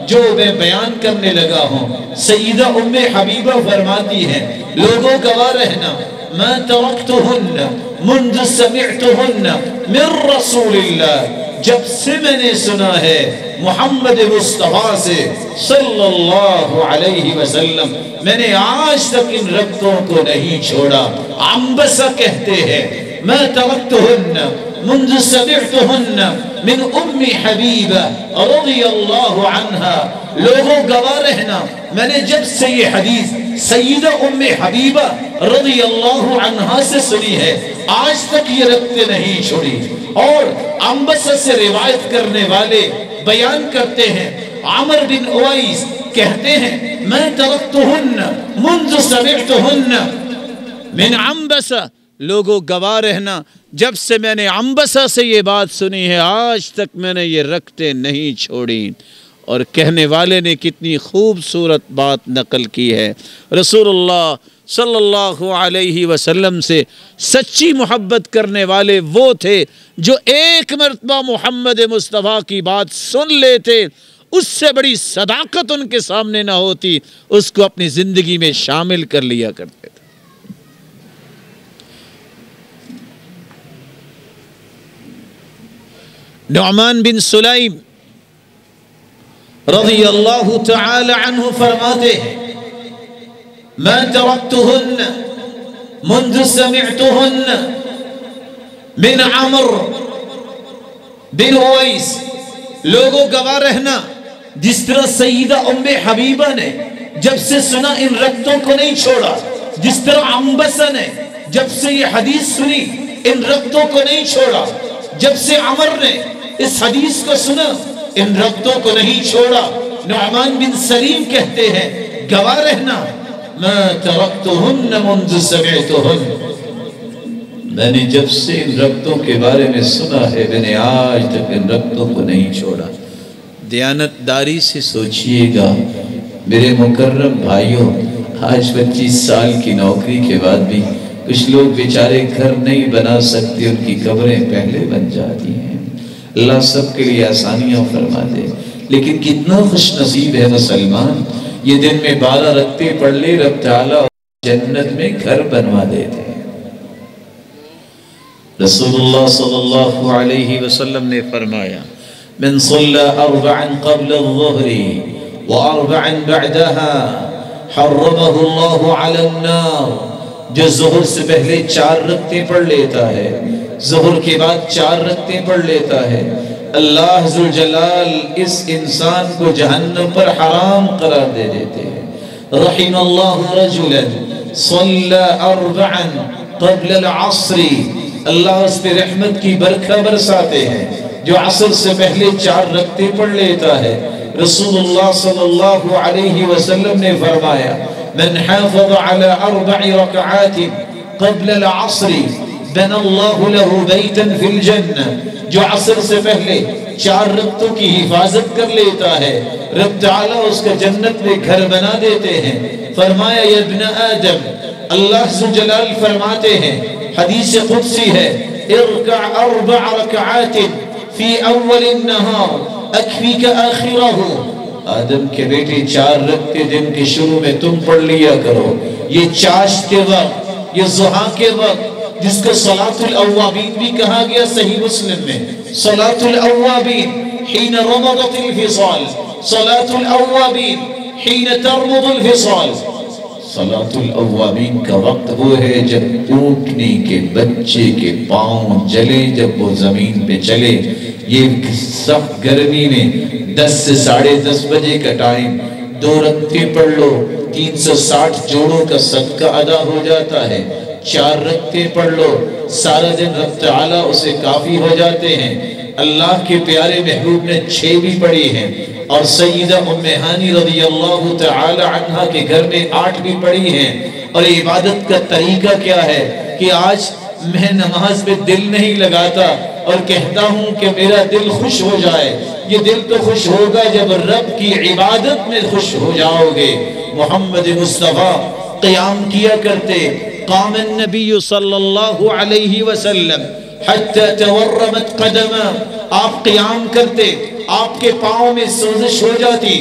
جو میں بیان کرنے لگا ہوں. سیدہ ام حبیبہ فرماتی ہیں لوگوں گواہ رہنا، ما ترکتہن منذ سمعتہن من رسول اللہ، جب سے میں نے سنا ہے محمد مصطفیٰ سے صلی اللہ علیہ وسلم، میں نے آج تک ان رکعتوں کو نہیں چھوڑا. عنبسہ کہتے ہیں ما ترکتہن منذ سمعتہن من ام حبیبہ رضی اللہ عنہا. لوگوں گواہ رہنا، میں نے جب سے یہ حدیث سیدہ ام حبیبہ رضی اللہ عنہا سے سنی ہے آج تک یہ رکھتے نہیں چھوڑی. اور عنبسہ سے روایت کرنے والے بیان کرتے ہیں، عمر بن اویس کہتے ہیں میں ترکتہن منذ سمعتہن من عنبسہ. لوگوں گواہ رہنا، جب سے میں نے عنبسہ سے یہ بات سنی ہے آج تک میں نے یہ رکھتے نہیں چھوڑی. اور کہنے والے نے کتنی خوبصورت بات نقل کی ہے. رسول اللہ صلی اللہ علیہ وسلم سے سچی محبت کرنے والے وہ تھے جو ایک مرتبہ محمد مصطفیٰ کی بات سن لیتے، اس سے بڑی صداقت ان کے سامنے نہ ہوتی، اس کو اپنی زندگی میں شامل کر لیا کرتے تھے. نعمان بن سلیم رضی اللہ تعالی عنہ فرماتے ہیں ما ترکتہن منذ سمعتہن بن عمر بن اویس، لوگوں گواہ رہنا جس طرح سیدہ ام حبیبہ نے جب سے سنا ان رگتوں کو نہیں چھوڑا، جس طرح عنبسہ نے جب سے یہ حدیث سنی ان رگتوں کو نہیں چھوڑا، جب سے عمر نے اس حدیث کو سنا ان رگتوں کو نہیں چھوڑا۔ نعمان بن سلیم کہتے ہیں گواہ رہنا ما ترکتہن منذ سمعتہن، میں نے جب سے ان رگتوں کے بارے میں سنا ہے میں نے آج تک ان رگتوں کو نہیں چھوڑا۔ دیانتداری سے سوچئے گا میرے مکرم بھائیوں، آج 25 سال کی نوکری کے بعد بھی کچھ لوگ بیچارے گھر نہیں بنا سکتے، ان کی قبریں پہلے بن جاتی ہیں۔ اللہ سب کے لیے آسانیاں فرما دے، لیکن کتنا خوش نصیب ہے مسلمان، یہ دن میں 12 رکعتیں پڑھ لے، رب تعالیٰ جنت میں گھر بنوا دیتے ہیں۔ رسول اللہ صلی اللہ علیہ وسلم نے فرمایا من صلی 4 قبل الظہر و4 بعدها حرمہ اللہ علی النار، جو ظہر سے پہلے 4 رکعتیں پڑھ لیتا ہے، ظہر کے بعد 4 رکعتیں پڑھ لیتا ہے، اللہ ذوالجلال اس انسان کو جہنم پر حرام قرار دے دیتے ہیں۔ رحم اللہ رجلا صلی 4 قبل العصر، اللہ اس پہ رحمت کی برکھا برساتے ہیں جو عصر سے پہلے 4 رکعتیں پڑھ لیتا ہے۔ رسول اللہ صلی اللہ علیہ وسلم نے فرمایا من حافظ على 4 رکعات قبل العصر بنى اللہ له بیتا فی الجنہ، جو عصر سے پہلے 4 رکعتوں کی حفاظت کر لیتا ہے رب تعالیٰ اس کا جنت میں گھر بنا دیتے ہیں۔ فرمایا یا ابن آدم، اللہ ذوالجلال فرماتے ہیں حدیث قدسی ہے ارکع 4 رکعات فی اول النہار اکفیک آخرہ، آدم کے بیٹے 4 رکعتیں دن کے شروع میں تم پڑھ لیا کرو، یہ چاشت کے وقت، یہ ضحیٰ کے وقت جس کو صلاۃ الاوابین بھی کہا گیا صحیح مسلم میں، صلاۃ الاوابین حین رمضت الفصال، صلاۃ الاوابین حین ترمض الفصال۔ صلاۃ الاوابین کا وقت وہ ہے جب اونٹنے کے بچے کے پاؤں جلے، جب وہ زمین پہ چلے، یہ سخت گرمی میں 10 سے 10:30 بجے کا ٹائم، 2 رکعتیں پڑھ لو، 360 جوڑوں کا صدقہ ادا ہو جاتا ہے، 4 رکعتیں پڑھ لو، سارا دن رب تعالیٰ اسے کافی ہو جاتے ہیں۔ اللہ کے پیارے محبوب نے 6 بھی پڑھی ہیں، اور سیدہ ام ہانی رضی اللہ تعالی عنہ کے گھر میں 8 بھی پڑھی ہیں۔ اور عبادت کا طریقہ کیا ہے کہ آج میں نماز میں دل نہیں لگاتا اور کہتا ہوں کہ میرا دل خوش ہو جائے، یہ دل تو خوش ہوگا جب رب کی عبادت میں خوش ہو جاؤ گے۔ محمد مصطفیٰ قیام کیا کرتے، قام النبی صلی اللہ علیہ وسلم حتی تورمت قدمہ، آپ قیام کرتے، آپ کے پاؤں میں سوزش ہو جاتی،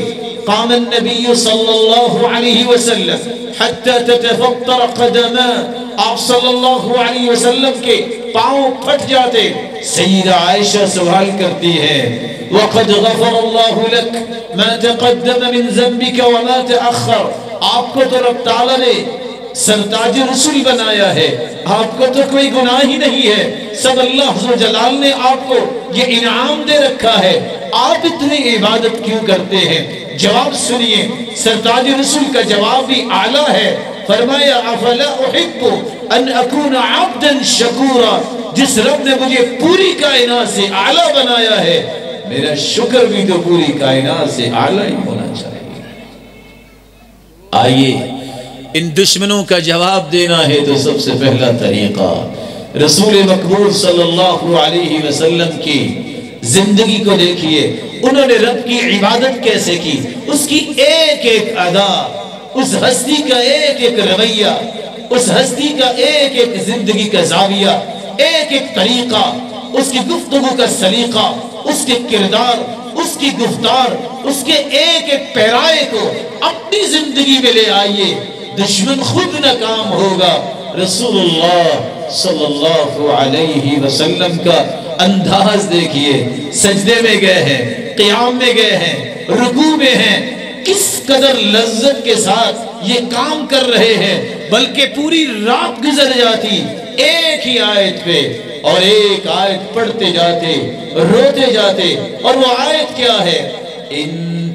قام النبی صلی اللہ علیہ وسلم حتی تتفطر قدمہ، آپ صلی اللہ علیہ وسلم کے پاؤں پھٹ جاتے۔ سیدہ عائشہ سوال کرتی ہے وَقَدْ غَفَرَ اللَّهُ لَكَ مَا تَقَدَّمَ مِن ذَنْبِكَ وَمَا تَأَخَّرَ، آپ کو تو رب تعالیٰ نے سرتاج رسول بنایا ہے، آپ کو تو کوئی گناہ ہی نہیں ہے، سب اللہ ذوالجلال نے آپ کو یہ انعام دے رکھا ہے، آپ اتنی عبادت کیوں کرتے ہیں؟ جواب سنیے، سرتاج رسول کا جواب بھی اعلیٰ ہے۔ فرمایا افلا احب ان اکون عبدا شکورا، جس رب نے مجھے پوری کائنات سے اعلیٰ بنایا ہے، میرا شکر بھی تو پوری کائنات سے اعلیٰ ہی ہونا چاہیے۔ آئیے ان دشمنوں کا جواب دینا ہے تو سب سے پہلا طریقہ رسول مقبول صلی اللہ علیہ وسلم کی زندگی کو دیکھیے، انہوں نے رب کی عبادت کیسے کی، اس کی ایک ایک ادا، اس ہستی کا ایک ایک رویہ، اس ہستی کا ایک ایک زندگی کا زاویہ، ایک ایک طریقہ، اس کی گفتگو کا سلیقہ، اس کے کردار، اس کی گفتار، اس کے ایک ایک پیرائے کو اپنی زندگی میں لے آئیے، دشمن خود ناکام ہوگا۔ رسول اللہ صلی اللہ علیہ وسلم کا انداز دیکھیے، سجدے میں گئے ہیں، قیام میں گئے ہیں، رکوع میں ہیں، کس قدر لذت کے ساتھ یہ کام کر رہے ہیں، بلکہ پوری رات گزر جاتی ایک ہی آیت پہ، اور ایک آیت پڑھتے جاتے، روتے جاتے، اور وہ آیت کیا ہے؟ ان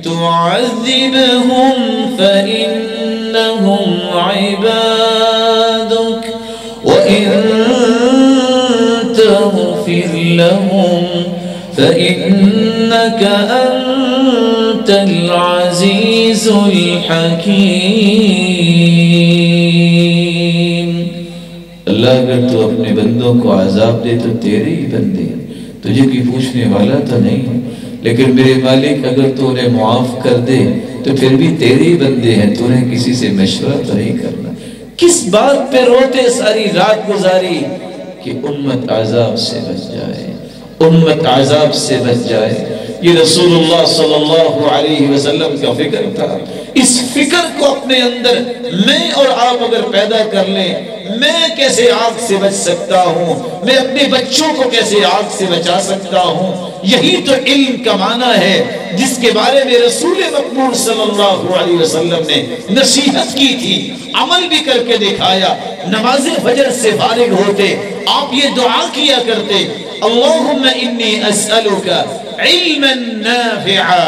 تعذبهم فإنهم عبادك وإن تغفر لهم فإنك أنت العزيز الحكيم۔ اللہ اگر تو اپنے بندوں کو عذاب دے تو تیرے ہی بندے ہیں، تجھے کوئی پوچھنے والا تو نہیں ہے، لیکن میرے مالک اگر تو انہیں معاف کر دے تو پھر بھی تیرے ہی بندے ہیں، تو انہیں کسی سے مشورہ تو نہیں کرنا۔ کس بات پہ روتے ساری رات گزاری؟ کہ امت عذاب سے بچ جائے، امت عذاب سے بچ جائے۔ یہ رسول اللہ صلی اللہ علیہ وسلم کا فکر تھا۔ اس فکر کو اپنے اندر میں اور آپ اگر پیدا کر لیں، میں کیسے آگ سے بچ سکتا ہوں، میں اپنے بچوں کو کیسے آگ سے بچا سکتا ہوں، یہی تو علم کا معنی ہے جس کے بارے میں رسول مقبول صلی اللہ علیہ وسلم نے نصیحت کی تھی، عمل بھی کر کے دکھایا۔ نماز فجر سے فارغ ہوتے آپ یہ دعا کیا کرتے، اللہم انی اسألک علما نافعا،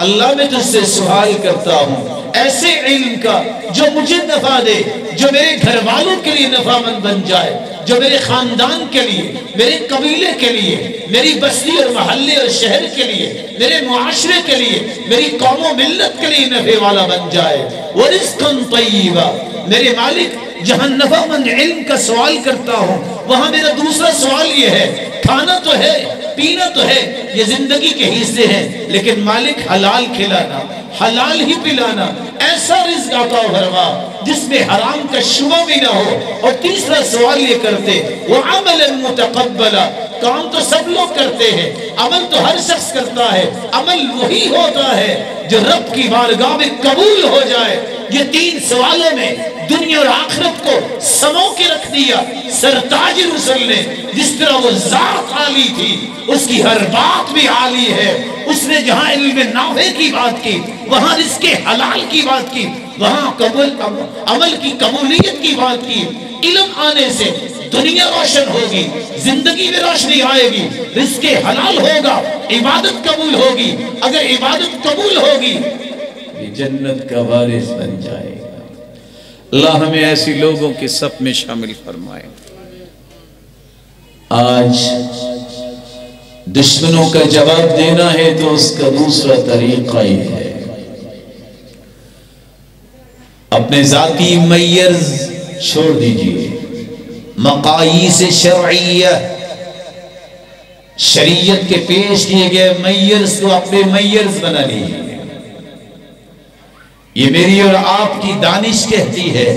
اللہ میں تجھ سے سوال کرتا ہوں ایسے علم کا جو مجھے نفع دے، جو میرے گھر والوں کے لیے نفع مند بن جائے، جو میرے خاندان کے لیے، میرے قبیلے کے لیے، میری بستی اور محلے اور شہر کے لیے، میرے معاشرے کے لیے، میری قوم و ملت کے لیے نفع والا بن جائے۔ وَرِزْقًا طَيِّبًا، میرے مالک جہاں نفع مند علم کا سوال کرتا ہوں وہاں میرا دوسرا سوال یہ ہے، کھانا تو ہے، پینا تو ہے، یہ زندگی کے حصے ہیں، لیکن مالک حلال کھلانا، حلال ہی پلانا، ایسا رزق عطا فرما جس میں حرام کا شبہ بھی نہ ہو۔ اور تیسرا سوال یہ کرتے، وَعَمَلًا مُتَقَبَّلًا، کام تو سب لوگ کرتے ہیں، عمل تو ہر شخص کرتا ہے، عمل وہی ہوتا ہے جو رب کی بارگاہ میں قبول ہو جائے۔ یہ تین سوالوں میں دنیا اور آخرت کو سمو کے رکھ دیا سرتاج رسل نے۔ جس طرح وہ ذات عالی تھی، اس کی ہر بات بھی عالی ہے۔ اس نے جہاں علم نافع کی بات کی، وہاں رزق حلال کی بات کی، وہاں عمل کی قبولیت کی بات کی۔ علم آنے سے دنیا روشن ہوگی، زندگی میں روشنی آئے گی، رزق حلال ہوگا، عبادت قبول ہوگی۔ اگر عبادت قبول ہوگی یہ جنت کا وارث بن جائے گا۔ اللہ ہمیں ایسی لوگوں کے صف میں شامل فرمائے۔ آج دشمنوں کا جواب دینا ہے تو اس کا دوسرا طریقہ یہ ہے، اپنے ذاتی میرز چھوڑ دیجئے، مقاییس شرعیہ، شریعت کے پیش کیے گئے میرز کو اپنے میرز بنا لیجئے۔ یہ میری اور آپ کی دانش کہتی ہے،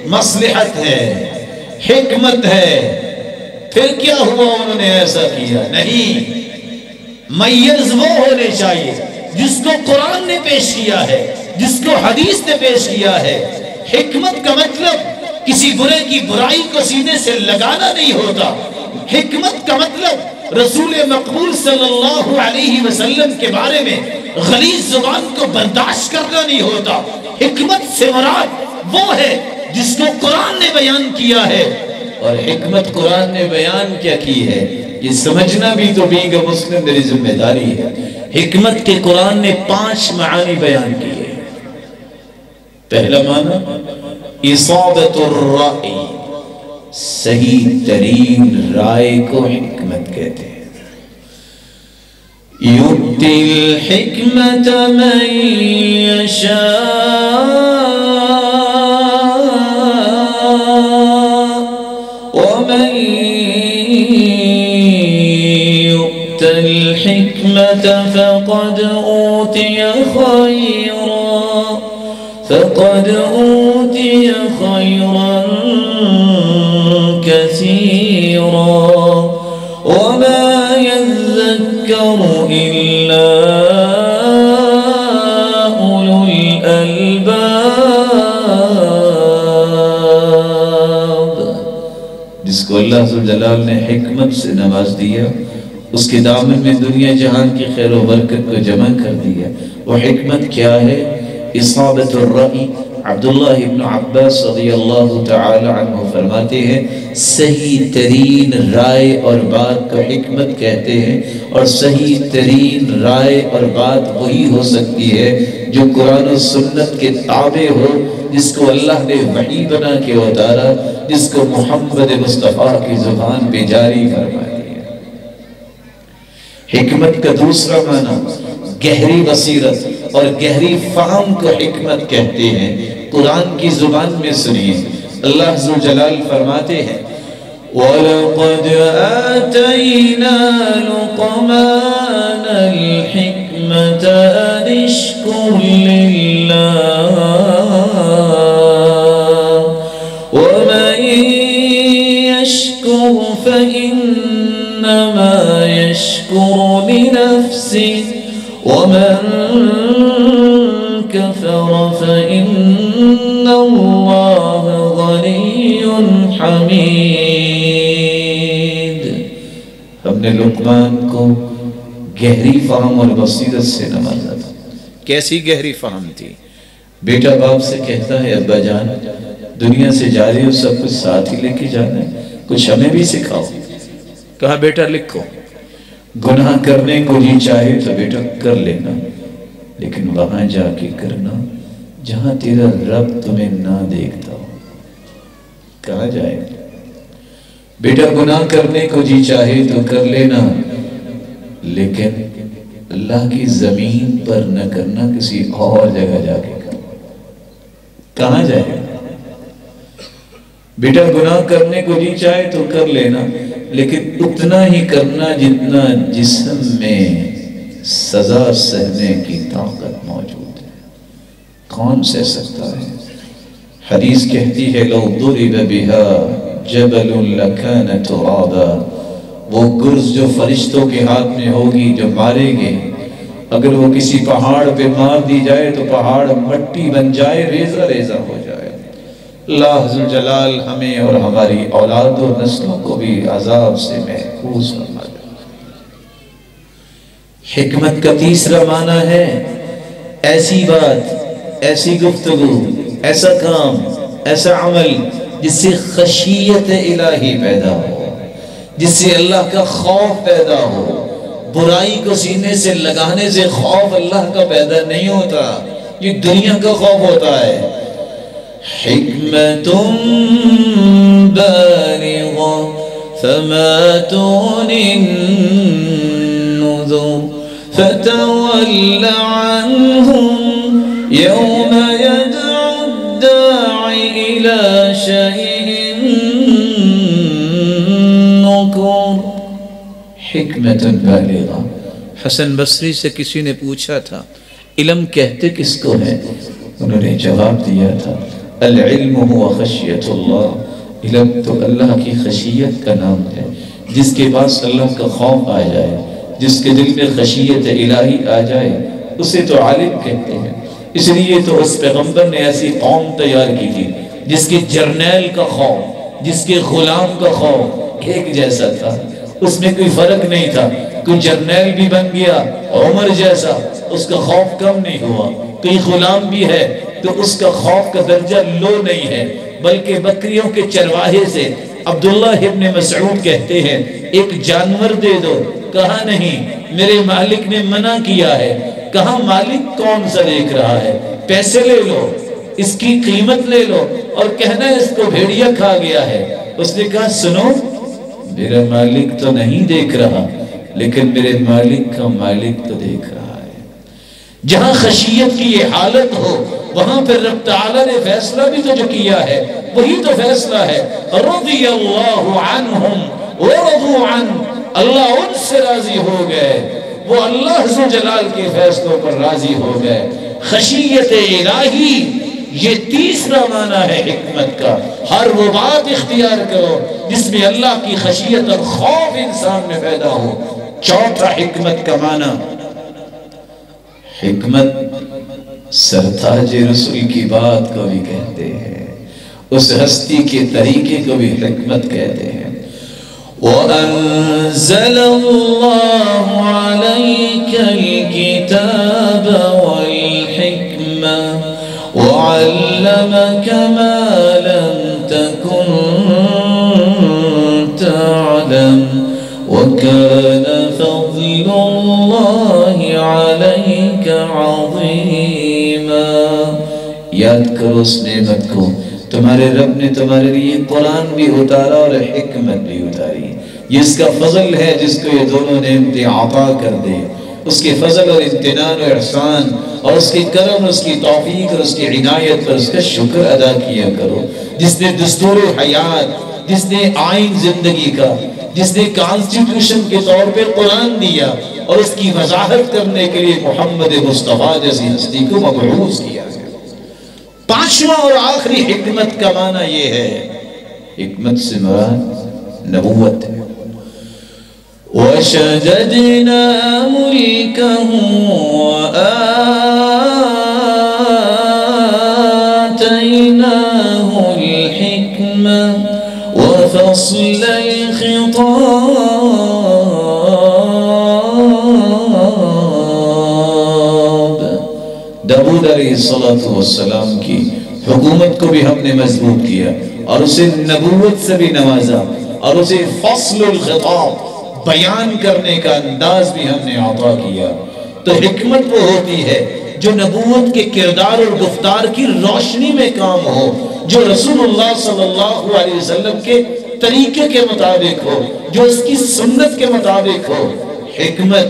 مصلحت ہے، حکمت ہے، پھر کیا ہوا انہوں نے ایسا کیا؟ نہیں، میرز وہ ہونے چاہیے جس کو قرآن نے پیش کیا ہے، جس کو حدیث نے پیش کیا ہے۔ حکمت کا مطلب کسی برے کی برائی کو سینے سے لگانا نہیں ہوتا، حکمت کا مطلب رسول مقبول صلی اللہ علیہ وسلم کے بارے میں غلیظ زبان کو برداشت کرنا نہیں ہوتا۔ حکمت سے مراد وہ ہے جس کو قرآن نے بیان کیا ہے، اور حکمت قرآن نے بیان کیا کی ہے یہ سمجھنا بھی تو بیگ مسلم میری ذمہ داری ہے۔ حکمت کے قرآن نے 5 معانی بیان کیے۔ پہلا معنی اصابت الرائے، صحیح ترین رائے کو حکمت کہتے ہیں۔ یؤتی الحکمت من یشاء ومن یؤت الحکمت فقد اوتی خیرا كثيرا وما يذكر إلا أولو الألباب۔ جس کو اللہ عز و جلال نے حکمت سے نواز دیا، اس کے دامن میں دنیا جہان کی خیر و برکت کو جمع کر دیا۔ وہ حکمت کیا ہے؟ اصابت الرأی، عبداللہ ابن عباس رضی اللہ تعالی عنہ فرماتے ہیں صحیح ترین رائے اور بات کو حکمت کہتے ہیں، اور صحیح ترین رائے اور بات وہی ہو سکتی ہے جو قرآن و سنت کے تابع ہو، جس کو اللہ نے وحی بنا کے اتارا، جس کو محمد مصطفیٰ کی زبان پہ جاری فرما دیا۔ حکمت کا دوسرا معنی گہری بصیرت اور گہری فہم کو حکمت کہتے ہیں۔ قرآن کی زبان میں سنیے، اللہ ذو جلال فرماتے ہیں وَلَقَدْ آتَيْنَا لُقْمَانَ الْحِكْمَةَ أَنِ اشْكُرْ لِلَّهِ وَمَنْ يَشْكُرْ فَإِنَّمَا يَشْكُرُ لِنَفْسِهِ وَمَنْ كَفَرَ فَإِنَّ اللَّهَ غَنِيٌّ حَمِيدٌ۔ ہم نے لقمان کو گہری فہم اور بصیرت سے نوازا تھا۔ کیسی گہری فہم تھی؟ بیٹا باپ سے کہتا ہے ابا جان دنیا سے جا رہے ہو، سب کچھ ساتھ ہی لے کے جانا ہے، کچھ ہمیں بھی سکھاؤ۔ کہا بیٹا لکھو، گناہ کرنے کو جی چاہے تو بیٹا کر لینا، لیکن وہاں جا کے کرنا جہاں تیرا رب تمہیں نہ دیکھتا ہو۔ کہا جائے بیٹا گناہ کرنے کو جی چاہے تو کر لینا، لیکن اللہ کی زمین پر نہ کرنا، کسی اور جگہ جا کے کرنا۔ کہاں جائے بیٹا گناہ کرنے کو جی چاہے تو کر لینا، لیکن اتنا ہی کرنا جتنا جسم میں سزا سہنے کی طاقت موجود ہے۔ کون سہ سکتا ہے؟ حدیث کہتی ہے لو ضرب بها جبل لکان ترابا، وہ گرز جو فرشتوں کے ہاتھ میں ہوگی جو مارے گے، اگر وہ کسی پہاڑ پہ مار دی جائے تو پہاڑ مٹی بن جائے، ریزہ ریزہ ہو جائے۔ اللہ ذو جلال ہمیں اور ہماری اولاد و نسلوں کو بھی عذاب سے محفوظ فرما دے۔ حکمت کا تیسرا معنی ہے ایسی بات، ایسی گفتگو، ایسا کام، ایسا عمل جس سے خشیت الہی پیدا ہو، جس سے اللہ کا خوف پیدا ہو۔ برائی کو سینے سے لگانے سے خوف اللہ کا پیدا نہیں ہوتا، یہ دنیا کا خوف ہوتا ہے۔ حکمت بالغ فما تغنی النذر فتول عنهم يوم يدعو الداعي إلى شيء نكر۔ حکمت بالغہ۔ حسن بصری سے کسی نے پوچھا تھا علم کہتے کس کو ہے؟ انہوں نے جواب دیا تھا العلم هو خشیت اللہ، علم تو اللہ کی خشیت کا نام ہے۔ جس کے پاس اللہ کا خوف آ جائے، جس کے دل میں خشیت الہی آ جائے، اسے تو عالم کہتے ہیں۔ اس لیے تو اس پیغمبر نے ایسی قوم تیار کی تھی جس کے جرنیل کا خوف، جس کے غلام کا خوف ایک جیسا تھا، اس میں کوئی فرق نہیں تھا۔ کوئی جرنیل بھی بن گیا عمر جیسا، اس کا خوف کم نہیں ہوا۔ کوئی غلام بھی ہے تو اس کا خوف کا درجہ لو نہیں ہے، بلکہ بکریوں کے چرواہے سے عبداللہ ابن مسعود کہتے ہیں ایک جانور دے دو، کہا نہیں میرے مالک نے منع کیا ہے۔ کہا مالک کون سا دیکھ رہا ہے، پیسے لے لو، اس کی قیمت لے لو، اور کہنا اس کو بھیڑیا کھا گیا ہے۔ اس نے کہا سنو میرا مالک تو نہیں دیکھ رہا، لیکن میرے مالک کا مالک تو دیکھ رہا ہے۔ جہاں خشیت کی یہ حالت ہو وہاں پھر رب تعالیٰ نے فیصلہ بھی تو جو کیا ہے وہی تو فیصلہ ہے رضی اللہ عنہم ورضوا عنہ، اللہ ان سے راضی ہو گئے، وہ اللہ ذو جلال کے فیصلوں پر راضی ہو گئے۔ خشیت الہی یہ تیسرا معنی ہے حکمت کا۔ ہر وہ بات اختیار کرو جس میں اللہ کی خشیت اور خوف انسان میں پیدا ہو۔ چوتھا حکمت کا معنی، حکمت سرتاج رسول کی بات کو بھی کہتے ہیں، اس ہستی کے طریقے کو بھی حکمت کہتے ہیں۔ وَأَنزَلَ اللَّهُ عَلَيْكَ الْكِتَابَ وَالْحِكْمَةَ وَعَلَّمَكَ عليك عظيما. یاد کرو اس نعمت کو، تمہارے رب نے تمہارے لیے قرآن بھی اتارا اور حکمت بھی اتاری. یہ اس کا فضل ہے جس کو یہ دونوں نعمتیں عطا کر دے. اس کے فضل اور امتنان و احسان اور اس کے کرم، اس کی توفیق اور اس کی عنایت پر اس کا شکر ادا کیا کرو. جس نے دستور حیات، جس نے آئین زندگی کا، جس نے کانسٹیٹیوشن کے طور پہ قرآن دیا اور اس کی وضاحت کرنے کے لیے محمد مصطفیٰ جیسی ہستی کو مبعوث کیا. پانچواں اور آخری حکمت کا معنی یہ ہے، حکمت سے مراد نبوت ہے. وشددنا ملكه وآتيناه الحكمة وفصل الخطاب. داؤد علیہ السلام کی حکومت کو بھی ہم نے مضبوط کیا اور اسے نبوت سے بھی نوازا اور اسے فصل الخطاب، بیان کرنے کا انداز بھی ہم نے عطا کیا. تو حکمت وہ ہوتی ہے جو نبوت کے کردار اور گفتار کی روشنی میں کام ہو، جو رسول اللہ صلی اللہ علیہ وسلم کے طریقے کے مطابق ہو، جو اس کی سنت کے مطابق ہو. حکمت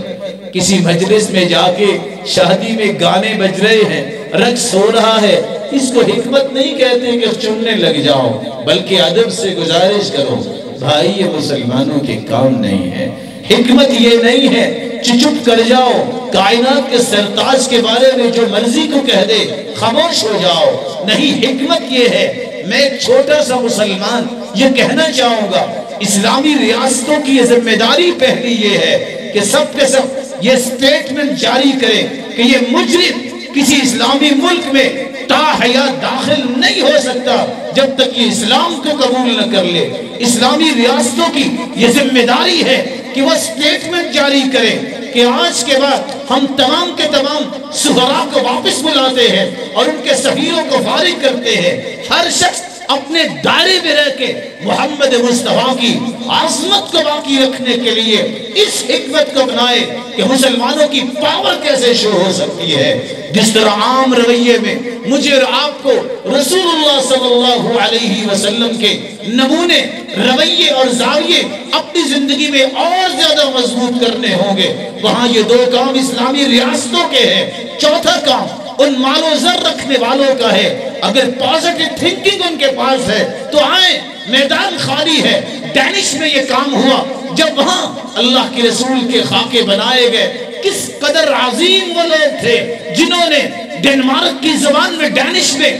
کسی مجلس میں جا کے شادی میں گانے بج رہے ہیں، رقص ہو رہا ہے، اس کو حکمت نہیں کہتے کہ چننے لگ جاؤ، بلکہ ادب سے گزارش کرو بھائی یہ مسلمانوں کے کام نہیں ہے. حکمت یہ نہیں ہے چپ کر جاؤ، کائنات کے سرتاج کے بارے میں جو مرضی کو کہہ دے خاموش ہو جاؤ. نہیں، حکمت یہ ہے میں ایک چھوٹا سا مسلمان یہ کہنا چاہوں گا، اسلامی ریاستوں کی یہ ذمہ داری پہلی یہ ہے کہ سب کے سب یہ سٹیٹمنٹ جاری کریں کہ یہ مجرم کسی اسلامی ملک میں تا حیات داخل نہیں ہو سکتا جب تک یہ اسلام کو قبول نہ کر لے. اسلامی ریاستوں کی یہ ذمہ داری ہے کہ وہ سٹیٹمنٹ جاری کریں کہ آج کے بعد ہم تمام کے تمام سفراء کو واپس بلاتے ہیں اور ان کے سفیروں کو فارغ کرتے ہیں. ہر شخص اپنے دائرے میں رہ کے محمد مصطفیٰ کی عظمت کو باقی رکھنے کے لیے اس حکمت کو بنائے کہ مسلمانوں کی پاور کیسے شو ہو سکتی ہے. جس طرح عام رویے میں مجھے اور آپ کو رسول اللہ صلی اللہ علیہ وسلم کے نمونے، رویے اور زاویے اپنی زندگی میں اور زیادہ مضبوط کرنے ہوں گے، وہاں یہ دو کام اسلامی ریاستوں کے ہیں. چوتھا کام ان مال و زر رکھنے والوں کا ہے. اگر پازیٹیو تھنکنگ ان کے پاس ہے تو آئیں، میدان خالی ہے. ڈینش میں یہ کام ہوا جب وہاں اللہ کے رسول کے خاکے بنائے گئے. کس قدر عظیم وہ لوگ تھے جنہوں نے ڈنمارک کی زبان میں ڈینش میں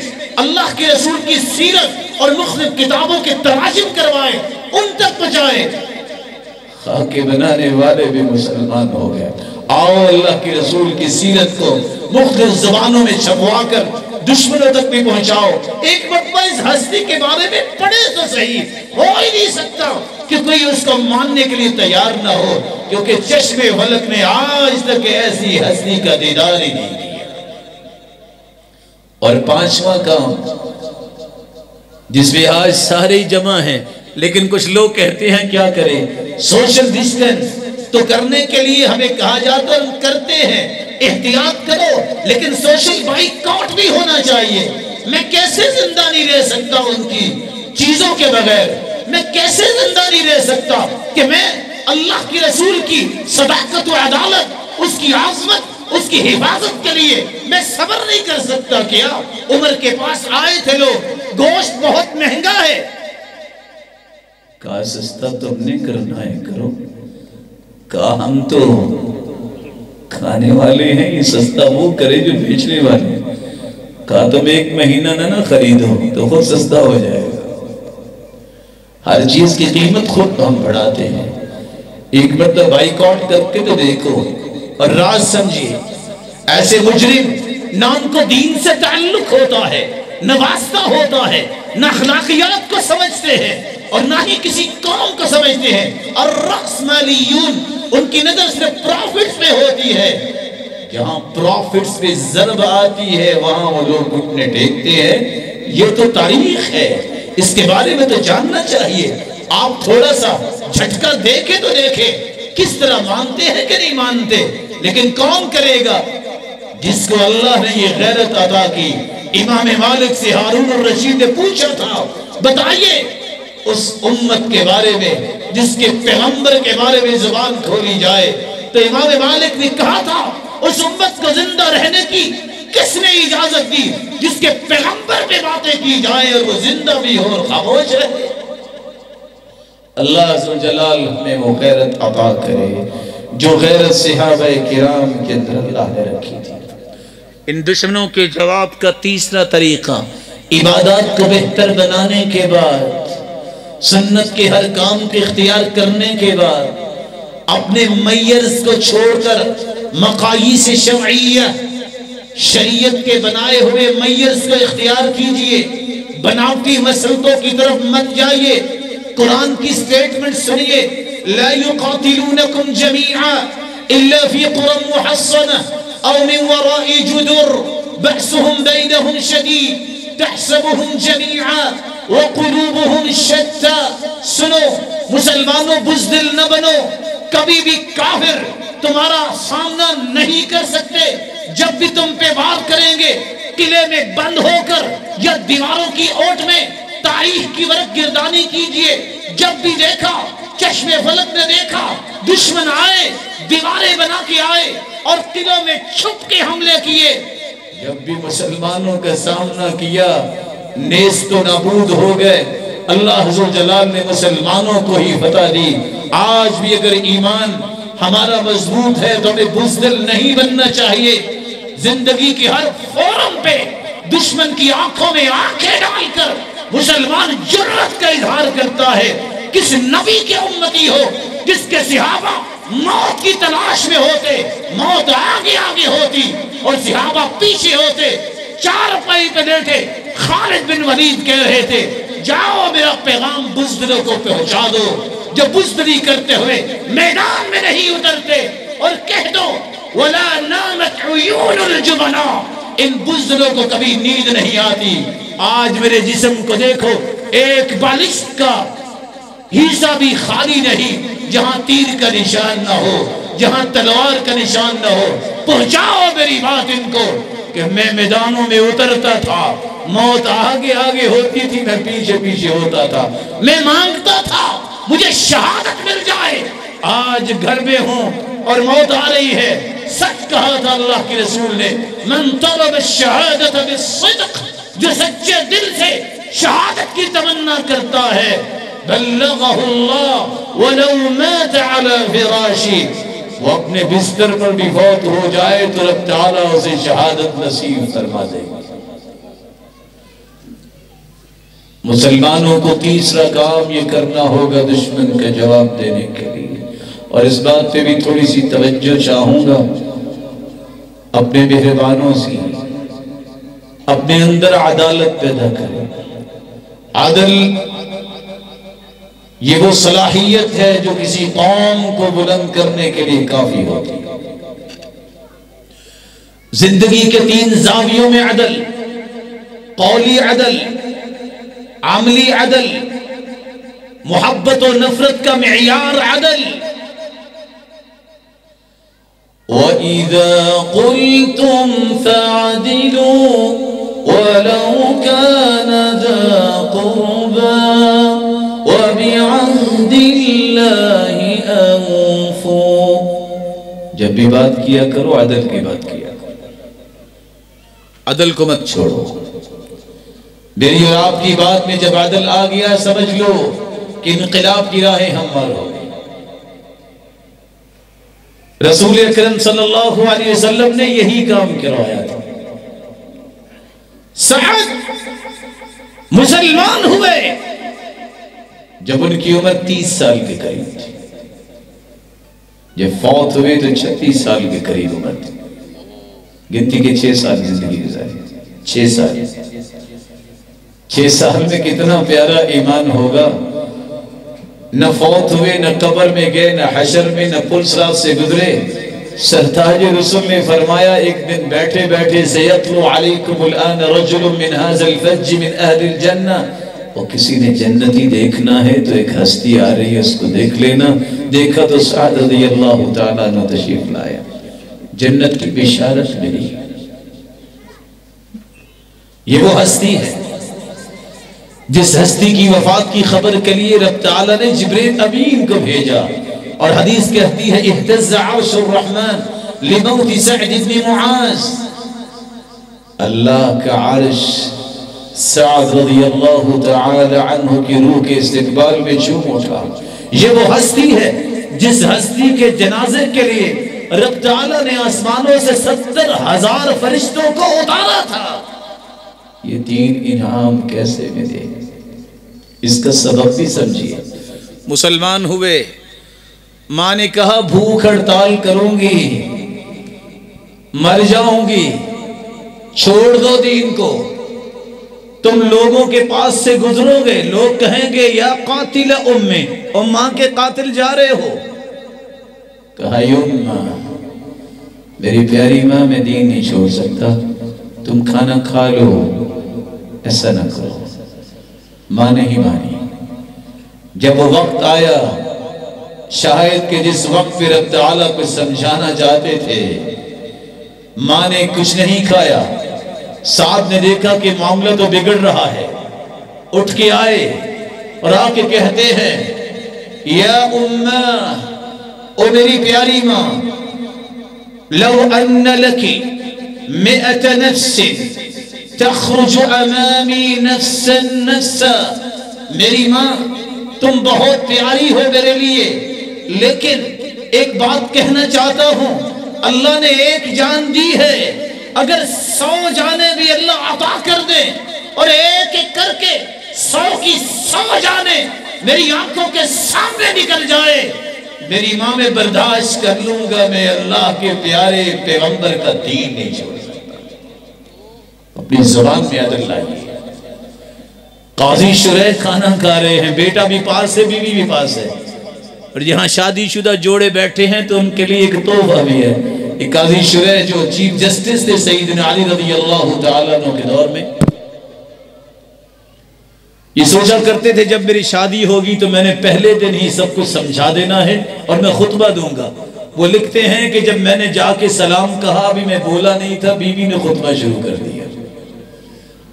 اللہ کے رسول کی سیرت اور مختلف کتابوں کے تراجم کروائے، ان تک پہنچائے. خاکے بنانے والے بھی مسلمان ہو گئے. آؤ اللہ کے رسول کی سیرت کو مختلف زبانوں میں چھپوا کر دشمنوں تک بھی پہنچاؤ. ایک مرتبہ اس ہستی کے بارے میں پڑھے تو صحیح. ہو ہی نہیں سکتا کہ کوئی اس کو ماننے کے لیے تیار نہ ہو، کیونکہ چشم فلک نے آج تک ایسی ہستی کا دیدار ہی نہیں کیا. اور پانچواں کام جس میں آج سارے ہی جمع ہیں، لیکن کچھ لوگ کہتے ہیں کیا کریں، سوشل ڈسٹنس تو کرنے کے لیے ہمیں کہا جاتا ہے، ہم کرتے ہیں، احتیاط کرو، لیکن سوشل بائیکاٹ بھی ہونا چاہیے. میں کیسے زندہ نہیں رہ سکتا ان کی چیزوں کے بغیر؟ میں کیسے زندہ نہیں رہ سکتا کہ میں اللہ کے رسول کی صداقت و عدالت، اس کی عظمت، اس کی حفاظت کے لیے میں صبر نہیں کر سکتا؟ کیا عمر کے پاس آئے تھے لوگ، گوشت بہت مہنگا ہے، کہا سستا تم نے کرنا ہے کرو، کہا ہم تو کھانے والے ہیں، یہ سستا وہ کرے جو بیچنے والے ہیں. کہا تم ایک مہینہ نہ خریدو تو خود سستا ہو جائے گا. ہر چیز کی قیمت خود ہم بڑھاتے ہیں. ایک مرتبہ بائیکاٹ کر کے تو دیکھو اور راز سمجھیے. ایسے مجرم نہ ان کو دین سے تعلق ہوتا ہے، نہ واسطہ ہوتا ہے، نہ اخلاقیات کو سمجھتے ہیں اور نہ ہی کسی قوم کو سمجھتے ہیں. اور رأسمالیون ان کی نظر صرف پروفٹس پہ ہوتی ہے. جہاں پروفٹس پہ ضرب آتی ہے وہاں وہ لوگ گھٹنے ٹیکتے ہیں. یہ تو تاریخ ہے، اس کے بارے میں تو جاننا چاہیے. آپ تھوڑا سا جھٹکا دیکھیں تو دیکھیں کس طرح مانتے ہیں کہ نہیں مانتے. لیکن کون کرے گا؟ جس کو اللہ نے یہ غیرت عطا کی۔ امام مالک سے ہارون الرشید نے پوچھا تھا بتائیے اس امت کے بارے میں جس کے پیغمبر کے بارے میں زبان کھولی جائے، تو امام مالک نے کہا تھا اس امت کو زندہ رہنے کی کس نے اجازت دی؟ جس کے پیغمبر پہ باتیں کی جائیں اور وہ زندہ بھی ہو اور خاموش رہے۔ اللہ عز و جلال ہمیں وہ غیرت عطا کرے جو غیرت صحابہ کرام کے اندر اللہ نے رکھی تھی۔ ان دشمنوں کے جواب کا تیسرا طریقہ، عبادات کو بہتر بنانے کے بعد، سنت کے ہر کام کو اختیار کرنے کے بعد، اپنے میرز کو چھوڑ کر مقاییس شرعیہ، شریعت کے بنائے ہوئے میرز کو اختیار کیجئے، بناوٹی مسلطوں کی طرف مت جائیے۔ قرآن کی سٹیٹمنٹ سنیے، لا يقاتلونكم جميعا الا في قرى محصنة او من وراء جدر بأسهم بينهم شديد تحسبهم جميعا وقلوبهم شتى۔ سنو مسلمانوں، بزدل نہ بنو، کبھی بھی کافر تمہارا سامنا نہیں کر سکتے۔ جب بھی تم پہ وار کریں گے قلعے میں بند ہو کر یا دیواروں کی اوٹ میں تاریخ کی ورق گردانی کیجئے۔ جب بھی دیکھا، چشم فلک نے دیکھا، دشمن آئے، دیواریں بنا کے آئے اور قلعوں میں چھپ کے حملے کیے، جب بھی مسلمانوں کا سامنا کیا نیست و نابود ہو گئے۔ اللہ عز و جلال نے مسلمانوں کو ہی فتح دی۔ آج بھی اگر ایمان ہمارا مضبوط ہے تو ہمیں بزدل نہیں بننا چاہیے۔ زندگی کی ہر فورم پہ دشمن کی آنکھوں میں آنکھیں ڈال کر مسلمان جرأت کا اظہار کرتا ہے۔ کس نبی کے امتی ہو جس کے صحابہ موت کی تلاش میں ہوتے، موت آگے آگے ہوتی اور صحابہ پیچھے ہوتے، چار پائی پہ لیٹے خالد بن ولید کہہ رہے تھے جاؤ میرا پیغام بزدلوں کو پہنچا دو، جو بزدلی کرتے ہوئے میدان میں نہیں اترتے، اور کہہ دو وَلَا نَامَتْ عُيُونُ الْجُبَنَا، ان بزدلوں کو کبھی نیند نہیں آتی۔ آج میرے جسم کو دیکھو، ایک بالشت کا حصہ بھی خالی نہیں جہاں تیر کا نشان نہ ہو، جہاں تلوار کا نشان نہ ہو۔ پہنچاؤ میری بات ان کو کہ میں میدانوں میں اترتا تھا، موت آگے آگے ہوتی تھی، میں پیچھے پیچھے ہوتا تھا، میں مانگتا تھا مجھے شہادت مل جائے۔ آج گھر میں ہوں اور موت آ رہی ہے۔ سچ کہا تھا اللہ کے رسول نے، من طلب الشہادت بالصدق، جو سچے دل سے شہادت کی تمنا کرتا ہے، بلغہ اللہ ولو مات علی فراشی، وہ اپنے بستر پر بھی فوت ہو جائے تو رب تعالیٰ اسے شہادت نصیب فرما دے گا۔ مسلمانوں کو تیسرا کام یہ کرنا ہوگا دشمن کا جواب دینے کے لیے، اور اس بات پہ بھی تھوڑی سی توجہ چاہوں گا، اپنے مہربانوں سے اپنے اندر عدالت پیدا کریں۔ عدل یہ وہ صلاحیت ہے جو کسی قوم کو بلند کرنے کے لیے کافی ہوتی ہے۔ زندگی کے تین زاویوں میں عدل، قولی عدل، عملی عدل، محبت و نفرت کا معیار عدل۔ وَإِذَا قُلْتُمْ فَعْدِلُوا وَلَوْ كَانَ ذَا قُرْبَى وَبِعَهْدِ اللَّهِ أَوْفُوا۔ جب بھی بات کیا کرو عدل کی بات کیا کرو، عدل کو مت چھوڑو۔ میری اور آپ کی بات میں جب عدل آ گیا سمجھ لو کہ انقلاب کی راہیں ہموار ہو گئی۔ رسول اکرم صلی اللہ علیہ وسلم نے یہی کام کروایا تھا۔ سعد مسلمان ہوئے جب ان کی عمر 30 سال کے قریب تھی، جب فوت ہوئے تو 36 سال کے قریب عمر تھی۔ گنتی کے 6 سال زندگی گزاری، 6 سال۔ 6 سال میں کتنا پیارا ایمان ہوگا۔ نہ فوت ہوئے، نہ قبر میں گئے، نہ حشر میں، نہ پل صراط سے گزرے۔ سرتاج رسول نے فرمایا ایک دن بیٹھے بیٹھے سیطلو علیکم الان رجل من هذا الفج من اہل الجنہ، اور کسی نے جنتی دیکھنا ہے تو ایک ہستی آ رہی ہے، اس کو دیکھ لینا۔ دیکھا تو سعد رضی اللہ تعالیٰ نے تشریف لایا۔ جنت کی بشارت ملی۔ یہ وہ ہستی ہے جس ہستی کی وفات کی خبر کے لیے رب تعالیٰ نے جبریل امین کو بھیجا، اور حدیث کہتی ہے اہتز عرش الرحمن لموت سعد بن معاذ، اللہ کا عرش سعد رضی اللہ تعالی عنہ کی روح کے استقبال میں جھوم اٹھا۔ یہ وہ ہستی ہے جس ہستی کے جنازے کے لیے رب تعالیٰ نے آسمانوں سے 70,000 فرشتوں کو اتارا تھا۔ یہ 3 انعام کیسے ملے، اس کا سبب بھی سمجھیے۔ مسلمان ہوئے، ماں نے کہا بھوک ہڑتال کروں گی، مر جاؤں گی، چھوڑ دو دین کو، تم لوگوں کے پاس سے گزرو گے، لوگ کہیں گے یا قاتل امّے، ماں کے قاتل جا رہے ہو۔ کہا یمّا، میری پیاری ماں، میں دین نہیں چھوڑ سکتا، تم کھانا کھا لو، ایسا نہ کرو۔ ماں نہیں مانی۔ جب وہ وقت آیا، شاید کہ جس وقت پہ رب تعالیٰ کو سمجھانا چاہتے تھے، ماں نے کچھ نہیں کھایا۔ سعد نے دیکھا کہ معاملہ تو بگڑ رہا ہے، اٹھ کے آئے اور آ کے کہتے ہیں یا امّا، او میری پیاری ماں، لو ان لکی 100 نفس تخرج امامی نفسا نفسا، میری ماں تم بہت پیاری ہو میرے لیے، لیکن ایک بات کہنا چاہتا ہوں، اللہ نے ایک جان دی ہے، اگر 100 جانیں بھی اللہ عطا کر دے اور ایک ایک کر کے 100 کی 100 جانیں میری آنکھوں کے سامنے نکل جائے، میری ماں میں برداشت کر لوں گا، میں اللہ کے پیارے پیغمبر کا دین نہیں چھوڑ سکتا۔ اپنی زبان میں عدل لائیے۔ قاضی شریح کھانا کھا رہے ہیں، بیٹا بھی پاس ہے، بیوی بھی پاس ہے، اور یہاں شادی شدہ جوڑے بیٹھے ہیں تو ان کے لیے ایک تحفہ بھی ہے۔ ایک قاضی شریح جو چیف جسٹس تھے سیدنا علی رضی اللہ تعالیٰ عنہ کے دور میں، یہ سوچا کرتے تھے جب میری شادی ہوگی تو میں نے پہلے دن ہی سب کچھ سمجھا دینا ہے اور میں خطبہ دوں گا۔ وہ لکھتے ہیں کہ جب میں نے جا کے سلام کہا، ابھی میں بولا نہیں تھا، بیوی نے خطبہ شروع کر دیا،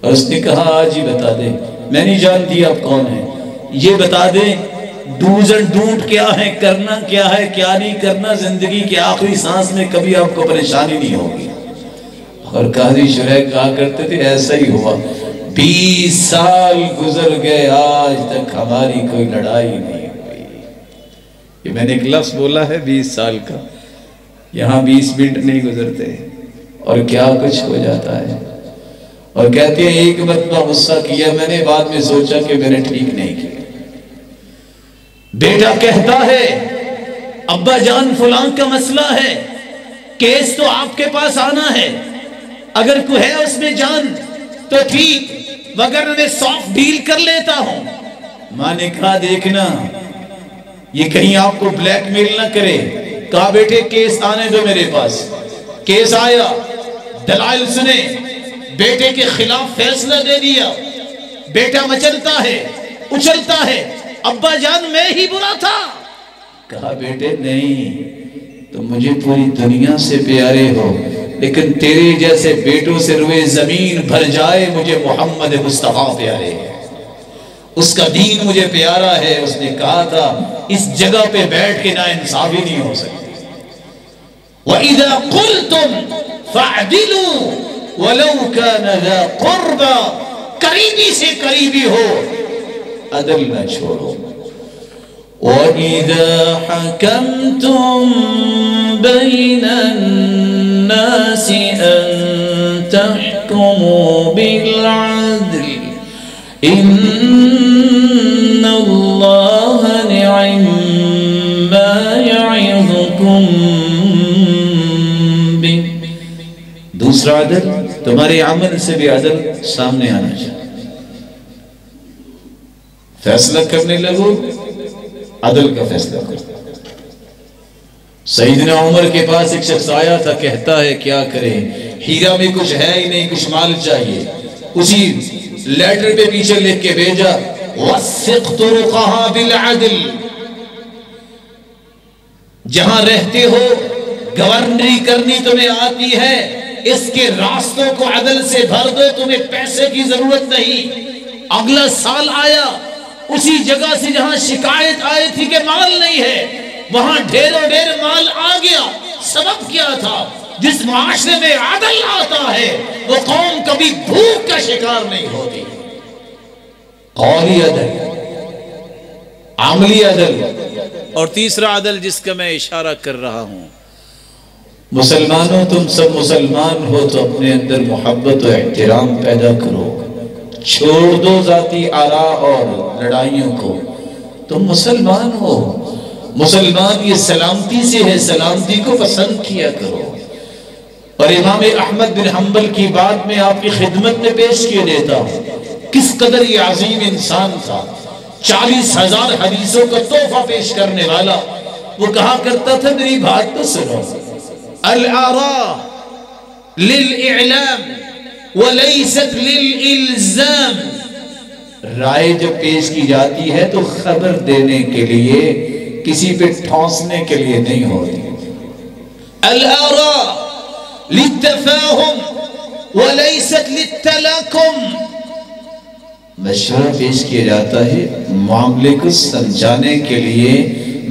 اور اس نے کہا آج ہی بتا دیں، میں نہیں جانتی آپ کون ہیں، یہ بتا دیں ڈوز اینڈ ڈونٹ کیا ہے، کرنا کیا ہے، کیا نہیں کرنا، زندگی کے آخری سانس میں کبھی آپ کو پریشانی نہیں ہوگی۔ اور قاضی شریح کہا کرتے تھے ایسا ہی ہوا، 20 سال گزر گئے، آج تک ہماری کوئی لڑائی نہیں ہوئی۔ یہ میں نے ایک لفظ بولا ہے 20 سال کا، یہاں 20 منٹ نہیں گزرتے اور کیا کچھ ہو جاتا ہے۔ اور کہتے ہیں ایک مرتبہ غصہ کیا میں نے، بعد میں سوچا کہ میں نے ٹھیک نہیں کیا۔ بیٹا کہتا ہے ابا جان فلاں کا مسئلہ ہے، کیس تو آپ کے پاس آنا ہے، اگر کوئی ہے اس میں جان تو ٹھیک، وگرنہ میں سافٹ ڈیل کر لیتا ہوں۔ ماں نے کہا دیکھنا یہ کہیں آپ کو بلیک میل نہ کرے۔ کہا بیٹے کیس آنے دو میرے پاس۔ کیس آیا، دلائل سنے، بیٹے کے خلاف فیصلہ دے دیا۔ بیٹا مچلتا ہے، اچلتا ہے، ابا جان میں ہی برا تھا۔ کہا بیٹے نہیں، تم مجھے پوری دنیا سے پیارے ہو، لیکن تیرے جیسے بیٹوں سے روئے زمین بھر جائے، مجھے محمد مصطفیٰ پیارے ہیں، اس کا دین مجھے پیارا ہے۔ اس نے کہا تھا اس جگہ پہ بیٹھ کے ناانصافی نہیں ہو سکتی۔ وَإِذَا قُلْتُمْ فَاعْدِلُوا وَلَوْ كَانَ ذَا قُرْبَى، قریبی سے قریبی ہو، عدل نہ چھوڑو۔ وَإِذَا حَكَمْتُمْ بَيْنَ النَّاسِ أَن تَحْكُمُوا بِالْعَدْلِ إِنَّ اللَّهَ نِعِمَّ مَا يَعِظُكُمْ بِهِ۔ دوسرا عدل، تمہارے عمل سے بھی عدل سامنے آنا چاہیے۔ فیصلہ کرنے لگو، عدل کا فیصلہ کرو۔ سیدنا عمر کے پاس ایک شخص آیا تھا، کہتا ہے کیا کریں، ہیرا میں کچھ ہے ہی نہیں، کچھ مال چاہیے۔ اسی لیٹر پہ پیچھے لکھ کے بھیجا وَسِّقْ طُرُقَهَا بِالْعَدْلِ، جہاں رہتے ہو گورنری کرنی تمہیں آتی ہے، اس کے راستوں کو عدل سے بھر دو، تمہیں پیسے کی ضرورت نہیں۔ اگلا سال آیا، اسی جگہ سے جہاں شکایت آئی تھی کہ مال نہیں ہے، وہاں ڈھیروں ڈھیر مال آ گیا۔ سبب کیا تھا؟ جس معاشرے میں عدل آتا ہے وہ قوم کبھی بھوک کا شکار نہیں ہوتی۔ قولی عدل، عملی عدل، اور تیسرا عدل جس کا میں اشارہ کر رہا ہوں، مسلمانوں تم سب مسلمان ہو تو اپنے اندر محبت و احترام پیدا کرو، چھوڑ دو ذاتی آراء اور لڑائیوں کو۔ تم مسلمان ہو، مسلمان یہ سلامتی سے ہے، سلامتی کو پسند کیا کرو۔ اور امام احمد بن حنبل کی بات میں آپ کی خدمت میں پیش کیے دیتا ہوں، کس قدر یہ عظیم انسان تھا، 40,000 حدیثوں کا تحفہ پیش کرنے والا۔ وہ کہا کرتا تھا میری بات تو سنو، الآراء للإعلام ولیست للإلزام، رائے جب پیش کی جاتی ہے تو خبر دینے کے لیے، کسی پہ ٹھونسنے کے لیے نہیں ہوتی۔ الآراء للتفاہم ولیست للتلاکم، مشورہ پیش کیا جاتا ہے معاملے کو سمجھانے کے لیے،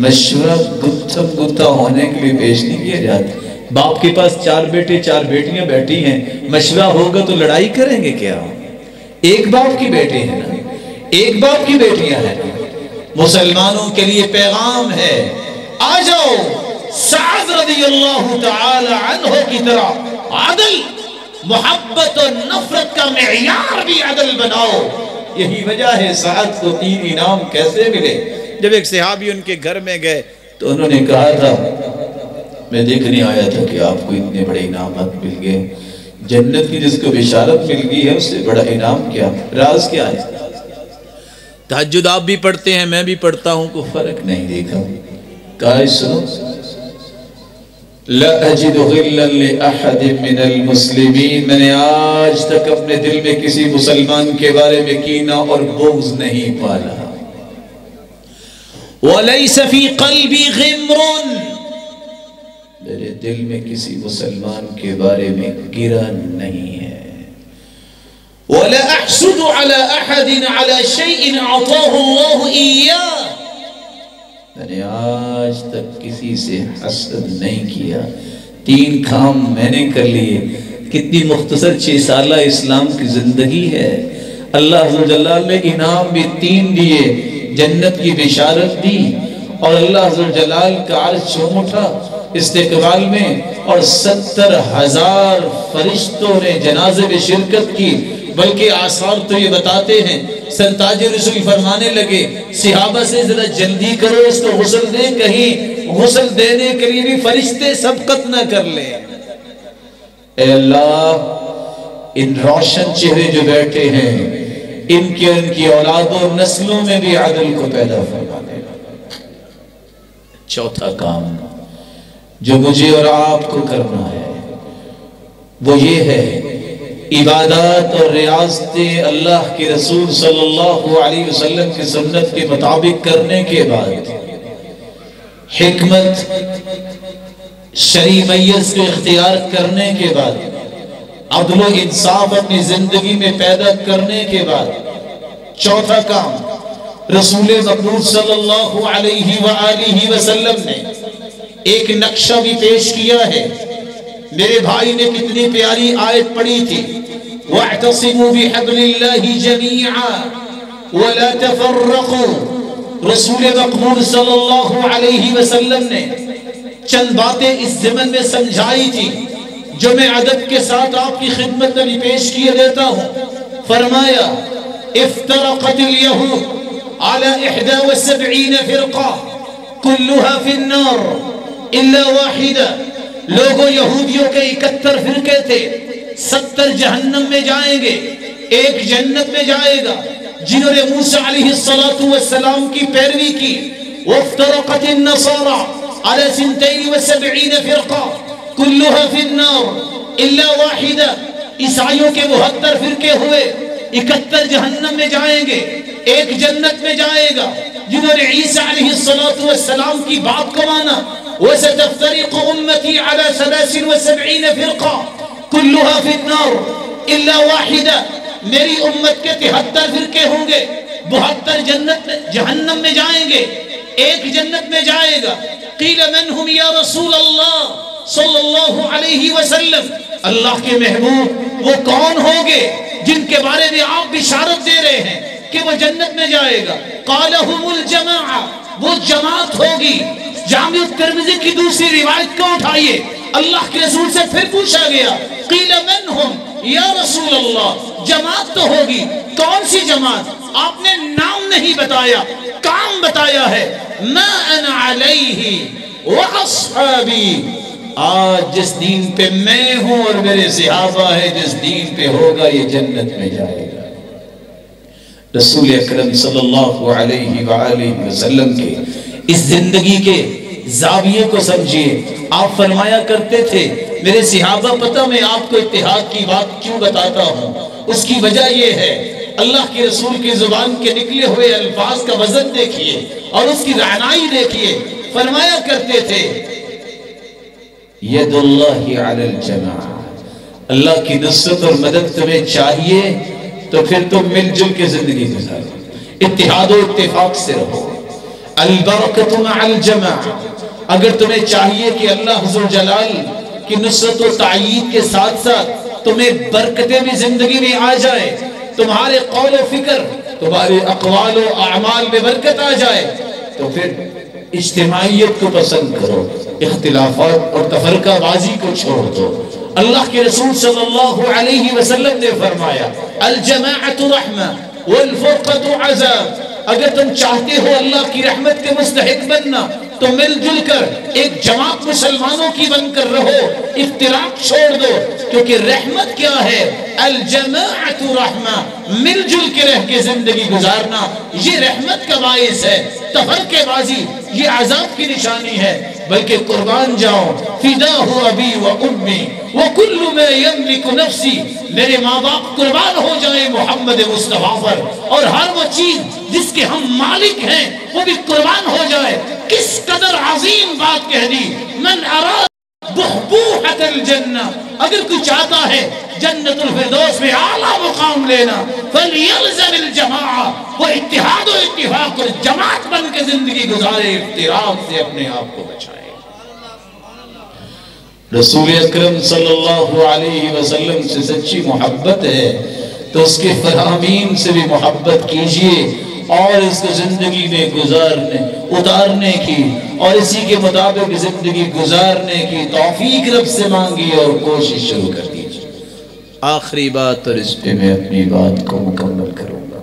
مشورہ گتھم گتھا ہونے کے لیے پیش نہیں کیا جاتا۔ باپ کے پاس 4 بیٹے 4 بیٹیاں بیٹھی ہیں، مشورہ ہوگا تو لڑائی کریں گے کیا؟ ایک باپ کی بیٹے ہیں نا، ایک باپ کی بیٹیاں ہیں۔ مسلمانوں کے لیے پیغام ہے، آ جاؤ سعد رضی اللہ تعالی عنہ کی طرح عدل، محبت اور نفرت کا معیار بھی عدل بناؤ۔ یہی وجہ ہے سعد کو 3 انعام کیسے ملے۔ جب ایک صحابی ان کے گھر میں گئے تو انہوں نے کہا تھا میں دیکھنے آیا تھا کہ آپ کو اتنے بڑے انعامات مل گئے، جنت کی جس کو بشارت مل گئی ہے اس سے بڑا انعام کیا؟ راز کیا ہے؟ تہجد آپ بھی پڑھتے ہیں، میں بھی پڑھتا ہوں، کوئی فرق نہیں دیکھا۔ کہا سنو، لا اجد غلا لأحد من المسلمین، میں نے آج تک اپنے دل میں کسی مسلمان کے بارے میں کینہ اور بغض نہیں پالا۔ وَلَيْسَ فِي قَلْبِي غِمْرٌ، میرے دل میں کسی مسلمان کے بارے میں گرہ نہیں ہے۔ وَلَا أَحْسُدُ عَلَىٰ أَحَدٍ عَلَىٰ شَيْءٍ أَعْطَاهُ اللَّهُ إِيَّاهُ، میں نے آج تک کسی سے حسد نہیں کیا۔ 3 کام میں نے کر لیے۔ کتنی مختصر 6 سالہ اسلام کی زندگی ہے، اللہ عز و جل نے انعام بھی 3 دیے، جنت کی بشارت دی، اور اللہ عز و جلال کا عرش چوم اٹھا استقبال میں، اور 70,000 فرشتوں نے جنازے میں شرکت کی۔ بلکہ آثار تو یہ بتاتے ہیں، سرتاج رسول فرمانے لگے صحابہ سے ذرا جلدی کرو اس کو غسل دیں، کہیں غسل دینے کے لیے بھی فرشتے سبقت نہ کر لیں۔ اے اللہ، ان روشن چہرے جو بیٹھے ہیں ان کی اولادوں اور نسلوں میں بھی عدل کو پیدا فرمانے لگا۔ چوتھا کام جو مجھے اور آپ کو کرنا ہے وہ یہ ہے، عبادات اور ریاضتیں اللہ کے رسول صلی اللہ علیہ وسلم کی سنت کے مطابق کرنے کے بعد، حکمت شرعی میز کو اختیار کرنے کے بعد، عدل و انصاف اپنی زندگی میں پیدا کرنے کے بعد، چوتھا کام رسول مقبول صلی اللہ علیہ وآلہ وسلم نے ایک نقشہ بھی پیش کیا ہے۔ میرے بھائی نے کتنی پیاری آیت پڑھی تھی، وَاعْتَصِمُوا بِحَبْلِ اللَّهِ جَمِيعًا وَلَا تَفَرَّقُوا، رسول مقبول صلی اللہ علیہ وسلم نے چند باتیں اس ضمن میں سمجھائی تھی جو میں ادب کے ساتھ آپ کی خدمت میں بھی پیش کیے دیتا ہوں۔ فرمایا افترقت اليہود على 71 فرقہ كلها في النار الا واحدہ، لوگوں یہودیوں کے 71 فرقے تھے، 70 جہنم میں جائیں گے، ایک جنت میں جائے گا، جنہوں نے موسیٰ علیہ السلام کی پیروی کی۔ وافترقت النصارى على 72 فرقہ كلها في النار الا واحدہ، عیسائیوں کے 72 فرقے ہوئے، 71 جہنم میں جائیں گے، ایک جنت میں جائے گا، جنہوں نے عیسیٰ علیہ السلام کی بات کو مانا۔ وستفترق أمتي على 73 فرقة كلها في النار إلا واحدة. میری امت کے 73 فرقے ہوں گے، 72 جہنم میں جائیں گے، ایک جنت میں جائے گا. قیل من ہم یا رسول اللہ صلی اللہ علیہ وسلم، اللہ کے محبوب وہ کون ہوں گے جن کے بارے میں آپ بشارت دے رہے ہیں کہ وہ جنت میں جائے گا؟ قال هم الجماعہ، وہ جماعت ہوگی. جامع ترمذی کی دوسری روایت کو اٹھائیے، اللہ کے رسول سے پھر پوچھا گیا قیل من ہم یا رسول اللہ، جماعت تو ہوگی، کون سی جماعت؟ آپ نے نام نہیں بتایا، کام بتایا ہے. ما انا علیہ واصحابی، آج جس دین پہ میں ہوں اور میرے صحابہ ہے، جس دین پہ ہوگا یہ جنت میں جائے گا. رسول اکرم صلی اللہ علیہ وآلہ وسلم کے اس زندگی کے زاویے کو سمجھیے. آپ فرمایا کرتے تھے میرے صحابہ پتہ میں آپ کو اتحاد کی بات کیوں بتاتا ہوں، اس کی وجہ یہ ہے اللہ کے رسول کی زبان کے نکلے ہوئے الفاظ کا وزن دیکھیے اور اس کی رعنائی دیکھیے. فرمایا کرتے تھے ید اللہ علی الجماع، اللہ کی نصرت اور مدد تمہیں چاہیے تو پھر تم مل جل کے زندگی گزارو، اتحاد و اتفاق سے رہو. البرکت مع الجماع، اگر تمہیں چاہیے کہ اللہ ذو الجلال کی نصرت و تائید کے ساتھ ساتھ تمہیں برکتیں بھی زندگی میں آ جائے، تمہارے قول و فکر، تمہارے اقوال و اعمال میں برکت آ جائے، تو پھر اجتماعیت کو پسند کرو، اختلافات اور تفرقہ بازی کو چھوڑ دو. اللہ کے رسول صلی اللہ علیہ وسلم نے فرمایا الجماعت رحمہ والفرقۃ عذاب. اگر تم چاہتے ہو اللہ کی رحمت کے مستحق بننا تو مل جل کر ایک جماعت مسلمانوں کی بن کر رہو، افتراق چھوڑ دو. کیونکہ رحمت کیا ہے؟ الجماعت رحمہ، مل جل کے رہ کے زندگی گزارنا یہ رحمت کا باعث ہے. تفرقے بازی یہ عذاب کی نشانی ہے. بلکہ قربان جاؤ فداہ ابی و امی وکل ما یملک نفسی، میرے ماں باپ قربان ہو جائیں محمد مصطفیٰ پر، اور ہر وہ چیز جس کے ہم مالک ہیں وہ بھی قربان ہو جائے. کس قدر عظیم بات کہہ دی. من اراد بحبوحۃ الجنہ، اگر کوئی چاہتا ہے جنت الفردوس میں اعلیٰ مقام لینا فلیلزم الجماعہ، وہ اتحاد و اتفاق اور جماعت بن کے زندگی گزارے، افتراق سے اپنے آپ کو بچائے. رسول اکرم صلی اللہ علیہ وسلم سے سچی محبت ہے تو اس کے فرامین سے بھی محبت کیجئے اور اس کو زندگی میں اتارنے کی اور اسی کے مطابق زندگی گزارنے کی توفیق رب سے مانگی اور کوشش شروع کر دیجئے. آخری بات، اور اس پہ میں اپنی بات کو مکمل کروں گا.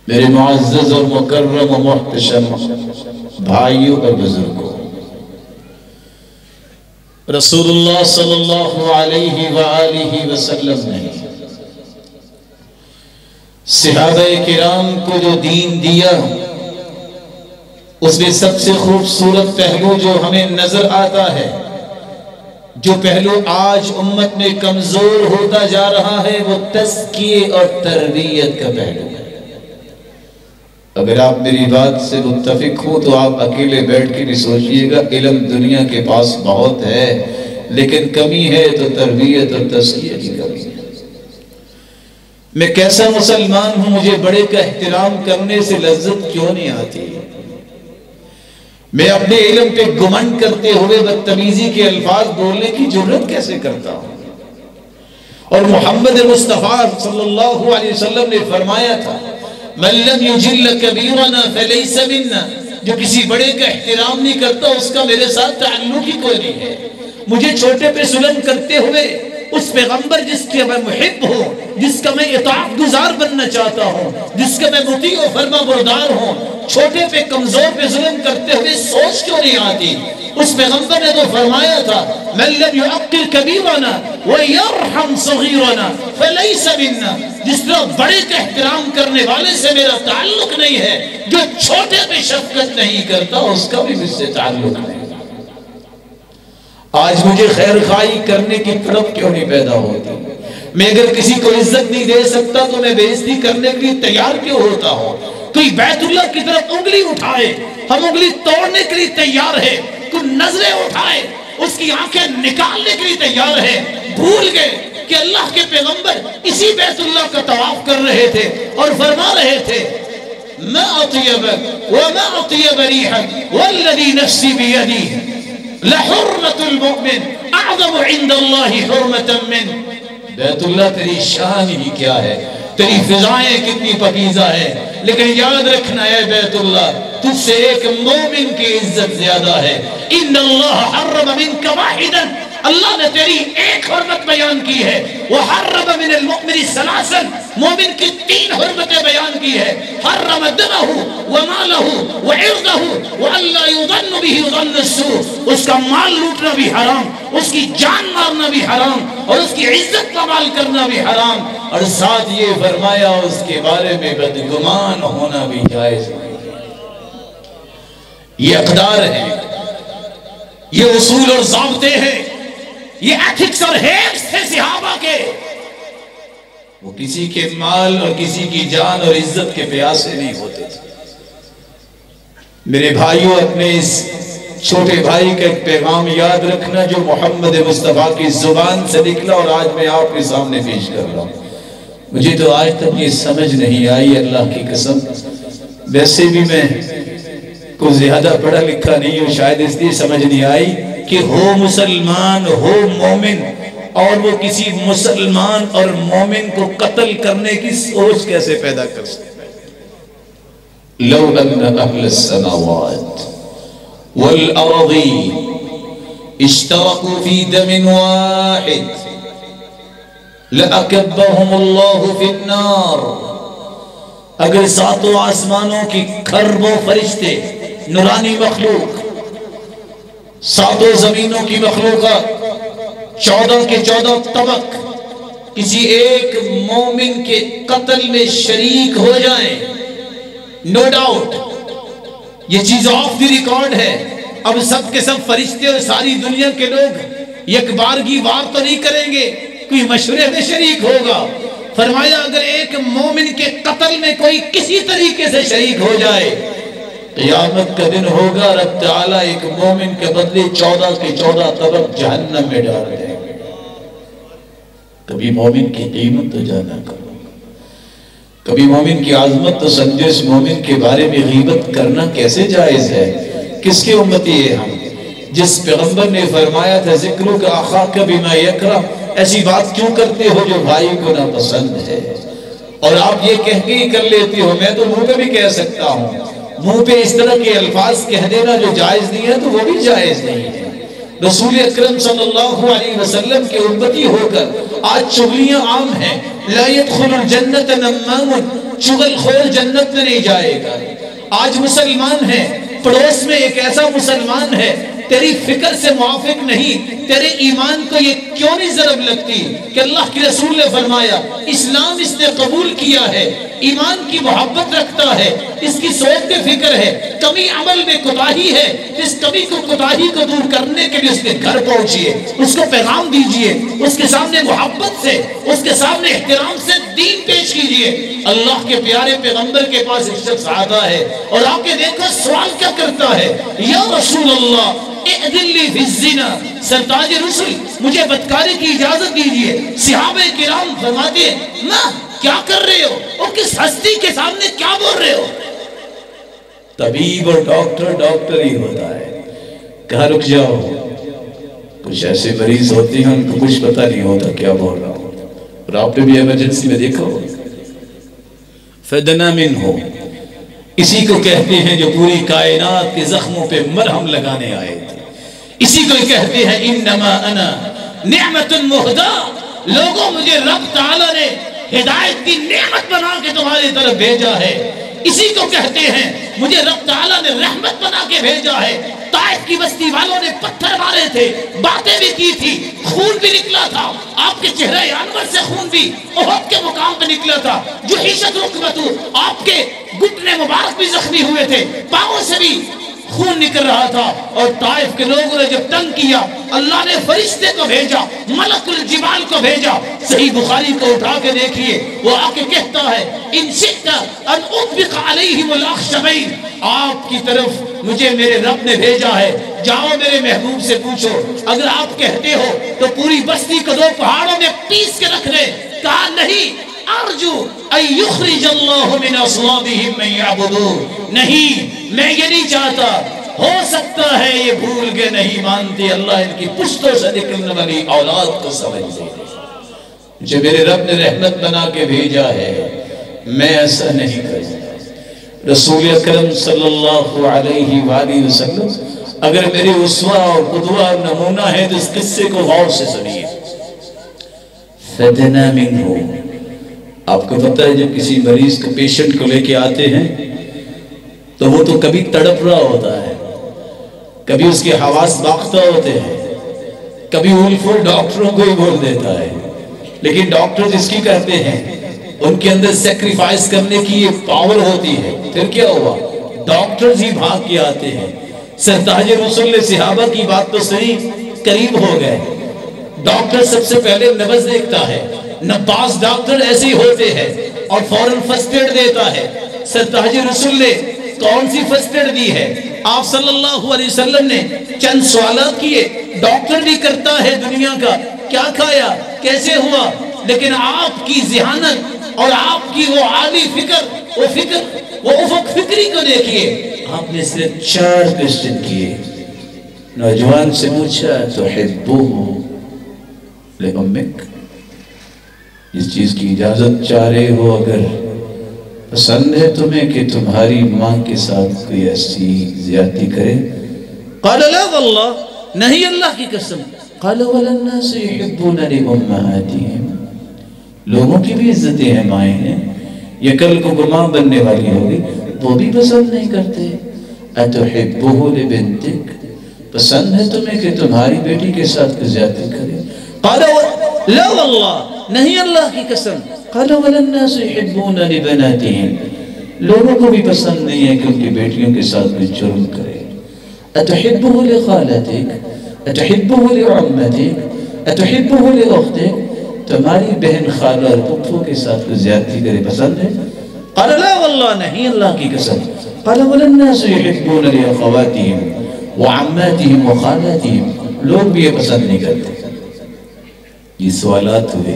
میرے معزز اور مکرم و محتشم بھائیوں اور بزرگوں، رسول اللہ صلی اللہ علیہ وآلہ وسلم نے صحابہ کرام کو جو دین دیا اس میں سب سے خوبصورت پہلو جو ہمیں نظر آتا ہے، جو پہلو آج امت میں کمزور ہوتا جا رہا ہے، وہ تزکیے اور تربیت کا پہلو ہے. اگر آپ میری بات سے متفق ہو تو آپ اکیلے بیٹھ کے بھی سوچئے گا علم دنیا کے پاس بہت ہے لیکن کمی ہے تو تربیت اور تزکیہ کی کمی ہے. میں کیسا مسلمان ہوں، مجھے بڑے کا احترام کرنے سے لذت کیوں نہیں آتی؟ میں اپنے علم پہ گمنڈ کرتے ہوئے بدتمیزی کے الفاظ بولنے کی جرات کیسے کرتا ہوں؟ اور محمد مصطفیٰ صلی اللہ علیہ وسلم نے فرمایا تھا من لم یجل کبیرنا فلیس منا، جو کسی بڑے کا احترام نہیں کرتا اس کا میرے ساتھ تعلق ہی کوئی نہیں ہے. مجھے چھوٹے پہ ظلم کرتے ہوئے اس پیغمبر جس کے میں محب ہوں، جس کا میں اطاعت گزار بننا چاہتا ہوں، جس کا میں مطیع و فرما بردار ہوں، چھوٹے پہ کمزور پہ ظلم کرتے ہوئے سوچ کیوں نہیں آتی؟ اس پیغمبر نے تو فرمایا تھا من لم یعقل کبیرنا ویرحم صغیرنا فلیس منا، جس طرح بڑے کا احترام کرنے والے سے میرا تعلق نہیں ہے، جو چھوٹے پہ شفقت نہیں کرتا اس کا بھی مجھ سے تعلق نہیں. آج مجھے خیر خواہی کرنے کی طرف کیوں نہیں پیدا ہوتی؟ میں اگر کسی کو عزت نہیں دے سکتا تو میں بے عزتی کرنے کے لیے تیار کیوں ہوتا ہوں؟ کوئی بیت اللہ کی طرف انگلی اٹھائے ہم انگلی توڑنے کے لیے تیار ہے، کوئی نظریں اٹھائے اس کی آنکھیں نکالنے کے لیے تیار ہے۔ بھول گئے کہ اللہ کے پیغمبر اسی بیت اللہ کا طواف کر رہے تھے اور فرما رہے تھے ما اطیبک وما اطیب ریحک والذی نفسی بیدی لحرمت المؤمن اعظم عند اللہ حرمتا من۔ بیت اللہ تیری شان ہی کیا ہے، تیری فضائیں کتنی پاکیزہ ہیں، لیکن یاد رکھنا ہے بیت اللہ تجھ سے ایک مومن کی عزت زیادہ ہے۔ ان اللہ حرم منک واحدا، اللہ نے تیری ایک حرمت بیان کی ہے، وحرم من المؤمن ثلاثا، مومن کی 3 حرمتیں بیان کی ہے، حرم دمہ ومالہ وعرضہ وَأَلَّا يُظَنُّ بِهِ ظَنُّ السُّوء، اس کا مال لوٹنا بھی حرام، اس کی جان مارنا بھی حرام، اور اس کی عزت پامال کرنا بھی حرام، اور ساتھ یہ فرمایا اس کے بارے میں بدگمان ہونا بھی جائز نہیں۔ یہ اقدار ہے، یہ اصول اور ضابطے ہیں، یہ ایتھکس اور ہیبس تھے صحابہ کے۔ وہ کسی کے مال اور کسی کی جان اور عزت کے پیاسے نہیں ہوتے تھے۔ میرے بھائیوں، اپنے اس چھوٹے بھائی کا ایک پیغام یاد رکھنا جو محمد مصطفیٰ کی زبان سے نکلا اور آج میں آپ کے سامنے پیش کر رہا ہوں۔ مجھے تو آج تک یہ سمجھ نہیں آئی، اللہ کی قسم، ویسے بھی میں کوئی زیادہ پڑھا لکھا نہیں ہوں، شاید اس لیے سمجھ نہیں آئی کہ ہو مسلمان ہو مومن اور وہ کسی مسلمان اور مومن کو قتل کرنے کی سوچ کیسے پیدا کر سکتے۔ لو ان اہل السماوات والارض اشترکوا فی دم واحد لأکبہم اللہ فی النار، اگر 7 آسمانوں کی کھربوں فرشتے، نورانی مخلوق، 7 زمینوں کی مخلوقات، 14 کے 14 طبق کسی ایک مومن کے قتل میں شریک ہو جائیں، نو ڈاؤٹ یہ چیز آف دی ریکارڈ ہے۔ اب سب کے سب فرشتے اور ساری دنیا کے لوگ یک بارگی وار تو نہیں کریں گے، کوئی مشورے میں شریک ہوگا۔ فرمایا اگر ایک مومن کے قتل میں کوئی کسی طریقے سے شریک ہو جائے، قیامت کا دن ہوگا، رب تعالیٰ ایک مومن کے بدلے 14 کے 14 طبق جہنم میں ڈال دیں گے۔ کبھی مومن کی قیمت تو جانا کرو، کبھی مومن کی عظمت تو سمجھو۔ اس مومن کے بارے میں غیبت کرنا کیسے جائز ہے؟ کس کے امتی ہے ہم؟ جس پیغمبر نے فرمایا تھا ذکرک اخاک بما یکرہ، ایسی بات کیوں کرتے ہو جو بھائی کو ناپسند ہے؟ اور آپ یہ کہہ کے ہی کر لیتے ہو، میں تو منہ پہ بھی کہہ سکتا ہوں، منہ پہ اس طرح کے الفاظ کہہ دینا جو جائز نہیں ہے تو وہ بھی جائز نہیں ہے۔ رسول اکرم صلی اللہ علیہ وسلم کے امتی ہو کر آج چغلیاں عام ہیں۔ لا يدخل الجنت نمام، چغل خور جنت میں نہیں جائے گا۔ آج مسلمان ہیں، پڑوس میں ایک ایسا مسلمان ہے تیری فکر سے موافق نہیں، تیرے ایمان کو یہ کیوں نہیں ضرب لگتی کہ اللہ کے رسول نے فرمایا اسلام اس نے قبول کیا ہے، ایمان کی محبت رکھتا ہے، اس کی سوچ میں فکر ہے، کمی عمل میں کوتاہی ہے، اس کمی کو کوتاہی کو دور کرنے کے لیے اس کے گھر پہنچیے، اس کو پیغام دیجئے، اس کے سامنے محبت سے، اس کے سامنے احترام سے دین پیش کیجئے۔ اللہ کے پیارے پیغمبر کے پاس ایک شخص آتا ہے اور آ کے دیکھو سوال کیا کرتا ہے، یا رسول اللہ اعدل لی فی الزنا، سرتاج رسول مجھے بدکاری کی اجازت دیجئے۔ صحابہ کرام فرماتے ہیں نا کیا کر رہے ہو اور کس ہستی کے سامنے کیا بول رہے ہو؟ طبیب اور ڈاکٹر ہی ہوتا ہے، کہا رک جاؤ، کچھ ایسے مریض ہوتے ہیں ان کو کچھ پتہ نہیں ہوتا کیا بول رہا ہوں، اور آپ نے بھی ایمرجنسی میں دیکھا ہو۔ فدنا منہ، اسی کو کہتے ہیں جو پوری کائنات کے زخموں پہ مرہم لگانے آئے تھے، اسی کو کہتے ہیں انما انا نعمت مہدا، لوگوں مجھے رب تعالیٰ نے ہدایت کی نعمت بنا کے تمہاری طرف بھیجا ہے، اسی کو کہتے ہیں مجھے رب تعالیٰ نے رحمت بنا کے بھیجا ہے۔ طائف کی بستی والوں نے پتھر مارے تھے، باتیں بھی کی تھی، خون بھی نکلا تھا، آپ کے چہرے انور سے خون بھی احد کے مقام پہ نکلا تھا، جو حیشت رکبتو آپ کے گھٹنے مبارک بھی زخمی ہوئے تھے، پاؤں سے بھی خون نکل رہا تھا، اور طائف کے لوگوں نے جب تنگ کیا اللہ نے فرشتے کو بھیجا، ملک الجبال کو بھیجا۔ صحیح بخاری کو اٹھا کے دیکھیے، وہ آ کے کہتا ہے ان شئت ان اطبق علیہم الاخشبین، آپ کی طرف مجھے میرے رب نے بھیجا ہے، جاؤ میرے محبوب سے پوچھو، اگر آپ کہتے ہو تو پوری بستی کو دو پہاڑوں میں پیس کے رکھ لے۔ کہا نہیں، ارجو ان یخرج اللہ من اصلابہم من یعبدون، نہیں میں یہ نہیں چاہتا، ہو سکتا ہے یہ بھول کے نہیں مانتے، اللہ ان کی پشتوں سے نکلنے والی اولاد کو سمجھ دے۔ مجھے میرے رب نے رحمت بنا کے بھیجا ہے، میں ایسا نہیں کروں۔ رسول اکرم صلی اللہ علیہ وآلہ وسلم اگر میرے اسوہ اور قدوہ اور نمونہ ہے تو اس قصے کو غور سے سنیے۔ فدنا منہ، آپ کو پتہ ہے جب کسی مریض کو پیشنٹ کو لے کے آتے ہیں تو وہ تو کبھی تڑپ رہا ہوتا ہے، کبھی اس کے حواس باختہ ہوتے ہیں، کبھی الفور ڈاکٹروں کو ہی بول دیتا ہے، لیکن ڈاکٹر جس کی کہتے ہیں ان کے اندر سیکریفائس کرنے کی یہ پاور ہوتی ہے۔ پھر کیا ہوا؟ ڈاکٹرز ہی بھاگ کے آتے ہیں۔ سرتاج رسول نے صحابہ کی بات تو صحیح قریب ہو گئے، ڈاکٹر سب سے پہلے نبض دیکھتا ہے، نباز ڈاکٹر ایسے ہی ہوتے ہیں اور فوراً فرسٹ ایڈ دیتا ہے۔ سرتاج رسول نے کون سی فرسٹ ایڈ دی ہے؟ آپ صلی اللہ علیہ وسلم نے چند سوالات کیے، ڈاکٹر بھی کرتا ہے دنیا کا، کیا کھایا، کیسے ہوا، لیکن آپ کی ذہانت اور آپ کی وہ عالی فکر، وہ افق فکری کو دیکھیے۔ آپ نے صرف 4 کوسچن کیے۔ نوجوان سے پوچھا تحبوہ لأمک، جس چیز کی اجازت چاہ رہے ہو اگر پسند ہے تمہیں کہ تمہاری ماں کے ساتھ کوئی ایسی زیادتی کرے؟ قال لا واللہ، نہیں اللہ کی قسم۔ قال وَلَلنَّاسُ يُحِبُّونَ لِأُمَّهَاتِهِمْ، لوگوں کی بھی عزتیں ہیں، مائیں ہیں، یہ کل کو گماں بننے والی ہوگی، وہ بھی پسند نہیں کرتے۔ أَتُحِبُّهُ لِبِنْتِكَ، پسند ہے تمہیں کہ تمہاری بیٹی کے ساتھ کوئی زیادتی کرے؟ قال لا واللہ، نہیں اللہ کی قسم۔ قال وَلَلنَّاسُ يُحِبُّونَ لِبَنَاتِهِمْ، لوگوں کو بھی پسند نہیں ہے کہ ان کی بیٹیوں کے ساتھ کوئی جرم کرے۔ أَتُحِبُّهُ لِخَالَتِكَ أَتُحِبُّهُ لِعَمَّتِكَ أَتُحِبُّهُ لِأُخْتِكَ، تمہاری بہن خالہ اور پھپھو کے ساتھ کوئی زیادتی کرے پسند ہے؟ قال لا واللہ، نہیں اللہ کی قسم۔ قال وَلَلنَّاسُ يُحِبُّونَ لِأَخَوَاتِهِمْ وَعَمَّاتِهِمْ وَخَالَاتِهِمْ، لوگ بھی یہ پسند نہیں کرتے۔ یہ سوالات ہوئے،